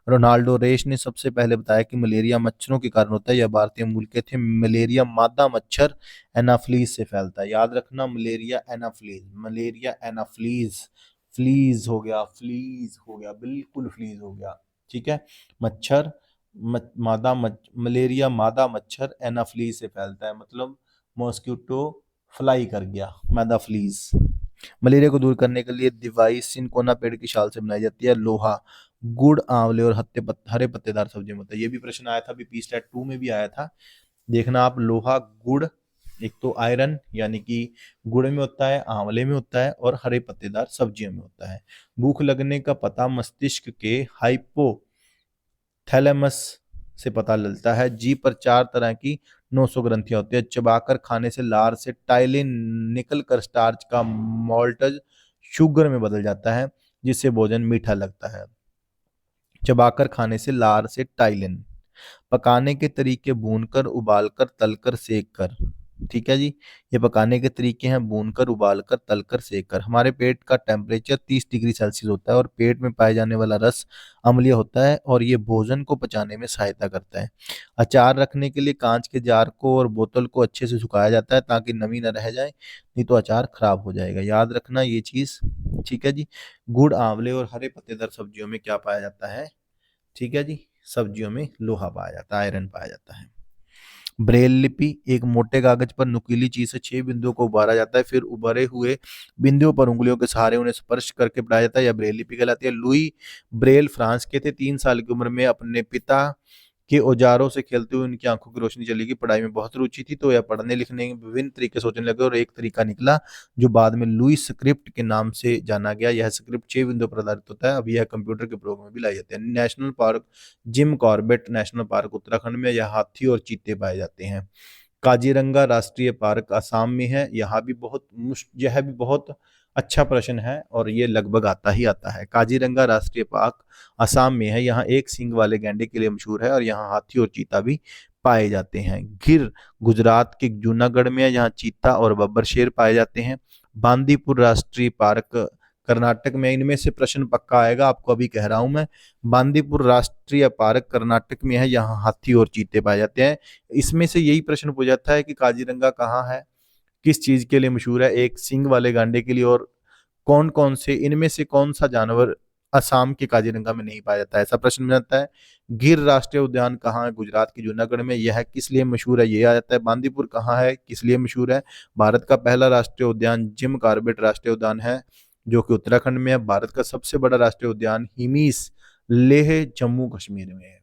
रोनाल्डो रेस ने सबसे पहले बताया कि मलेरिया मच्छरों के कारण होता है। यह भारतीय मूल के थे। मलेरिया मादा मच्छर एनाफ्लीज से फैलता है। याद रखना, malaria Anopheles, malaria Anopheles. Fleas हो गया, फ्लीज हो गया, बिल्कुल फ्लीज हो गया। ठीक है, मच्छर मलेरिया मादा मच्छर एनाफ्लीज से फैलता है, मतलब मॉस्किटो फ्लाई कर गया, मादा फ्लीज। मलेरिया को दूर करने के लिए दवाई सिनकोना पेड़ की छाल से बनाई जाती है। लोहा गुड़, आंवले और हरे पत्तेदार सब्जी में होता है। ये भी प्रश्न आया था, अभी पी स्टेट 2 में भी आया था। देखना आप, लोहा, गुड़, एक तो आयरन यानी कि गुड़ में होता है, आंवले में होता है और हरे पत्तेदार सब्जियों में होता है। भूख लगने का पता मस्तिष्क के हाइपोथैलेमस से पता चलता है। जीभ पर 4 तरह की 900 ग्रंथियां होती है। चबाकर खाने से लार से टाइलिन निकल कर स्टार्च का मोल्टज शुगर में बदल जाता है जिससे भोजन मीठा लगता है। चबाकर खाने से लार से टाइलिन। पकाने के तरीके भूनकर, उबालकर, तलकर, सेक कर। ठीक है जी, ये पकाने के तरीके हैं भूनकर, उबालकर, तलकर, सेक कर। हमारे पेट का टेम्परेचर 30 डिग्री सेल्सियस होता है और पेट में पाए जाने वाला रस अम्लीय होता है और ये भोजन को पचाने में सहायता करता है। अचार रखने के लिए कांच के जार को और बोतल को अच्छे से सुखाया जाता है ताकि नमी न रह जाए, नहीं तो अचार खराब हो जाएगा। याद रखना ये चीज। ठीक है जी, गुड़, आंवले और हरे पत्तेदार सब्जियों में क्या पाया जाता है? ठीक है जी, सब्जियों में लोहा पाया जाता है, आयरन पाया जाता है। ब्रेल लिपि, एक मोटे कागज पर नुकीली चीज से 6 बिंदुओं को उभारा जाता है, फिर उभरे हुए बिंदुओं पर उंगलियों के सहारे उन्हें स्पर्श करके पढ़ाया जाता है, यह ब्रेल लिपि कहलाती है। लुई ब्रेल फ्रांस के थे। 3 साल की उम्र में अपने पिता के औजारों से खेलते हुए उनकी आंखों की रोशनी चली गई। पढ़ाई में बहुत रुचि थी तो यह पढ़ने लिखने के विभिन्न तरीके सोचने लगे और एक तरीका निकला जो बाद में लुई स्क्रिप्ट के नाम से जाना गया। यह स्क्रिप्ट 6 बिंदुओं पर आधारित होता है। अब यह कंप्यूटर के प्रयोग में भी लाई जाती है। National park, Jim Corbett national park Uttarakhand में, यह हाथी और चीते पाए जाते हैं। काजीरंगा राष्ट्रीय पार्क असम में है। यह भी बहुत अच्छा प्रश्न है और ये लगभग आता ही आता है। काजीरंगा राष्ट्रीय पार्क असम में है। यहाँ एक सींग वाले गैंडे के लिए मशहूर है और यहाँ हाथी और चीता भी पाए जाते हैं। गिर गुजरात के जूनागढ़ में है। यहाँ चीता और बब्बर शेर पाए जाते हैं। बांदीपुर राष्ट्रीय पार्क कर्नाटक में। इनमें से प्रश्न पक्का आएगा, आपको अभी कह रहा हूं मैं। बांदीपुर राष्ट्रीय पार्क कर्नाटक में है। यहाँ हाथी और चीते पाए जाते हैं। इसमें से यही प्रश्न पूछा जाता है कि काजीरंगा कहाँ है, किस चीज के लिए मशहूर है, एक सींग वाले गांडे के लिए, और कौन कौन से इनमें से कौन सा जानवर असम के काजीरंगा में नहीं पाया जाता है, ऐसा प्रश्न बन जाता है। गिर राष्ट्रीय उद्यान कहाँ है? गुजरात के जूनागढ़ में। यह किस लिए मशहूर है? ये आ जाता है। बांदीपुर कहाँ है, किस लिए मशहूर है? भारत का पहला राष्ट्रीय उद्यान जिम कॉर्बेट राष्ट्रीय उद्यान है जो कि उत्तराखंड में है। भारत का सबसे बड़ा राष्ट्रीय उद्यान हिमीस लेह जम्मू कश्मीर में है।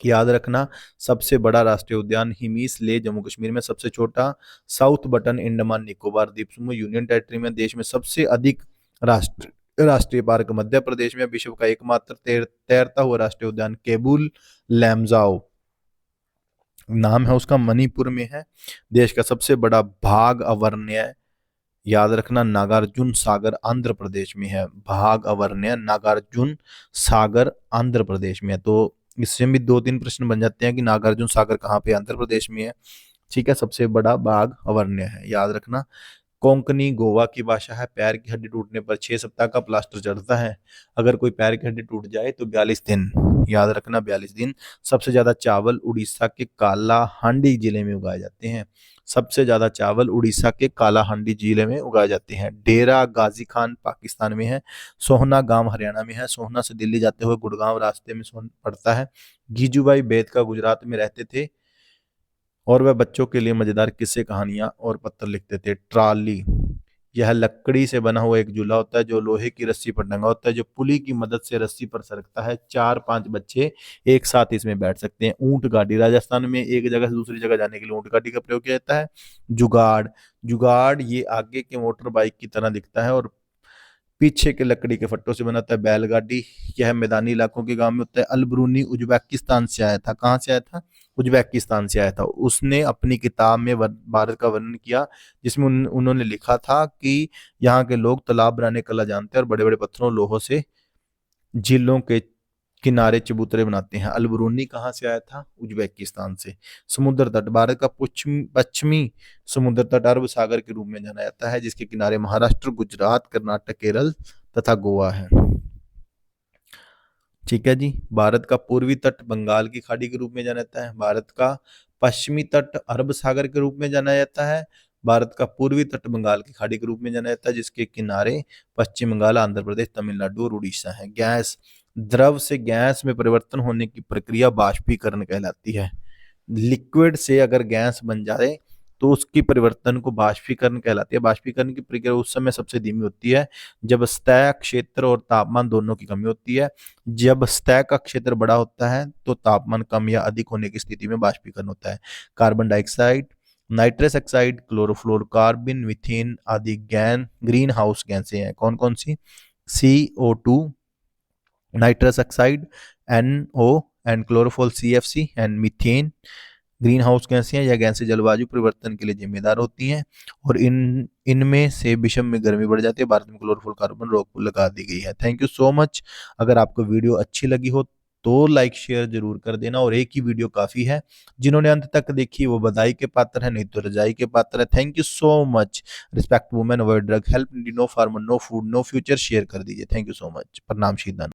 याद रखना, सबसे बड़ा राष्ट्रीय उद्यान हिमीस ले जम्मू कश्मीर में। सबसे छोटा साउथ बटन अंडमान निकोबार द्वीप समूह यूनियन टेरिटरी में। देश में सबसे अधिक राष्ट्रीय पार्क मध्य प्रदेश में। विश्व का एकमात्र तैरता हुआ राष्ट्रीय उद्यान केबुल लैमजाओ नाम है उसका, मणिपुर में है। देश का सबसे बड़ा बाघ अभयारण्य, याद रखना, नागार्जुन सागर आंध्र प्रदेश में है। बाघ अभयारण्य नागार्जुन सागर आंध्र प्रदेश में है। तो इससे भी 2-3 प्रश्न बन जाते हैं कि नागार्जुन सागर कहाँ पे, आंध्र प्रदेश में है। ठीक है, सबसे बड़ा बाघ अभयारण्य है, याद रखना। कोंकणी गोवा की भाषा है। पैर की हड्डी टूटने पर 6 सप्ताह का प्लास्टर चढ़ता है। अगर कोई पैर की हड्डी टूट जाए तो 42 दिन याद रखना 42 दिन। सबसे ज्यादा चावल उड़ीसा के कालाहांडी जिले में उगाए जाते हैं। सबसे ज्यादा चावल उड़ीसा के कालाहांडी जिले में उगाए जाते हैं। डेरा गाजी खान पाकिस्तान में है। सोहना गांव हरियाणा में है। सोहना से दिल्ली जाते हुए गुड़गांव रास्ते में सोहन पड़ता है। गीजूभाई बेदका गुजरात में रहते थे और वह बच्चों के लिए मजेदार किस्से, कहानियां और पत्र लिखते थे। ट्रॉली, यह लकड़ी से बना हुआ एक झूला होता है जो लोहे की रस्सी पर टंगा होता है, जो पुली की मदद से रस्सी पर सरकता है। 4-5 बच्चे एक साथ इसमें बैठ सकते हैं। ऊंट गाड़ी, राजस्थान में एक जगह से दूसरी जगह जाने के लिए ऊंट गाड़ी का प्रयोग किया जाता है। जुगाड़, जुगाड़ ये आगे के मोटर बाइक की तरह दिखता है और पीछे के लकड़ी के फट्टों से बनाता है। बैलगाड़ी, यह मैदानी इलाकों के गांव में होता है। अलबरूनी उज्बेकिस्तान से आया था। कहाँ से आया था? उज्बेकिस्तान से आया था। उसने अपनी किताब में भारत का वर्णन किया, जिसमें उन्होंने लिखा था कि यहाँ के लोग तालाब बनाने कला जानते हैं और बड़े बड़े पत्थरों लोहों से झीलों के किनारे चबूतरे बनाते हैं। अलबरूनी कहाँ से आया था? उज्बेकिस्तान से। समुद्र तट, भारत का पश्चिमी समुद्र तट अरब सागर के रूप में जाना जाता है, जिसके किनारे महाराष्ट्र, गुजरात, कर्नाटक, केरल तथा गोवा है। ठीक है जी। भारत का पूर्वी तट बंगाल की खाड़ी के रूप में जाना जाता है। भारत का पश्चिमी तट अरब सागर के रूप में जाना जाता है। भारत का पूर्वी तट बंगाल की खाड़ी के रूप में जाना जाता है, जिसके किनारे पश्चिम बंगाल, आंध्र प्रदेश, तमिलनाडु और उड़ीसा है। गैस, द्रव से गैस में परिवर्तन होने की प्रक्रिया बाष्पीकरण कहलाती है। लिक्विड से अगर गैस बन जाए तो उसकी परिवर्तन को बाष्पीकरण कहलाती है। बाष्पीकरण की प्रक्रिया उस समय सबसे धीमी होती है जब सतह क्षेत्र और तापमान दोनों की कमी होती है। जब सतह का क्षेत्र बड़ा होता है तो तापमान कम या अधिक होने की स्थिति में बाष्पीकरण होता है। Carbon dioxide, nitrous oxide, chlorofluorocarbon, methane आदि ग्रीन हाउस गैसें हैं। कौन कौन सी? CO2, nitrous oxide NO and क्लोरोफॉल CFC and methane green house गैसें हैं। यह गैसें जलवायु परिवर्तन के लिए जिम्मेदार होती हैं और इनमें से विषम में गर्मी बढ़ जाती है। भारत में क्लोरोफ्लोरोकार्बन रोक लगा दी गई है। Thank you so much. अगर आपको वीडियो अच्छी लगी हो तो लाइक शेयर जरूर कर देना, और एक ही वीडियो काफी है। जिन्होंने अंत तक देखी वो बधाई के पात्र है, नहीं तो रजाई के पात्र है। Thank you so much. Respect women, avoid drug, help no farmer, no food, no future. Share कर दीजिए। Thank you so much. प्रणाम, शीदान।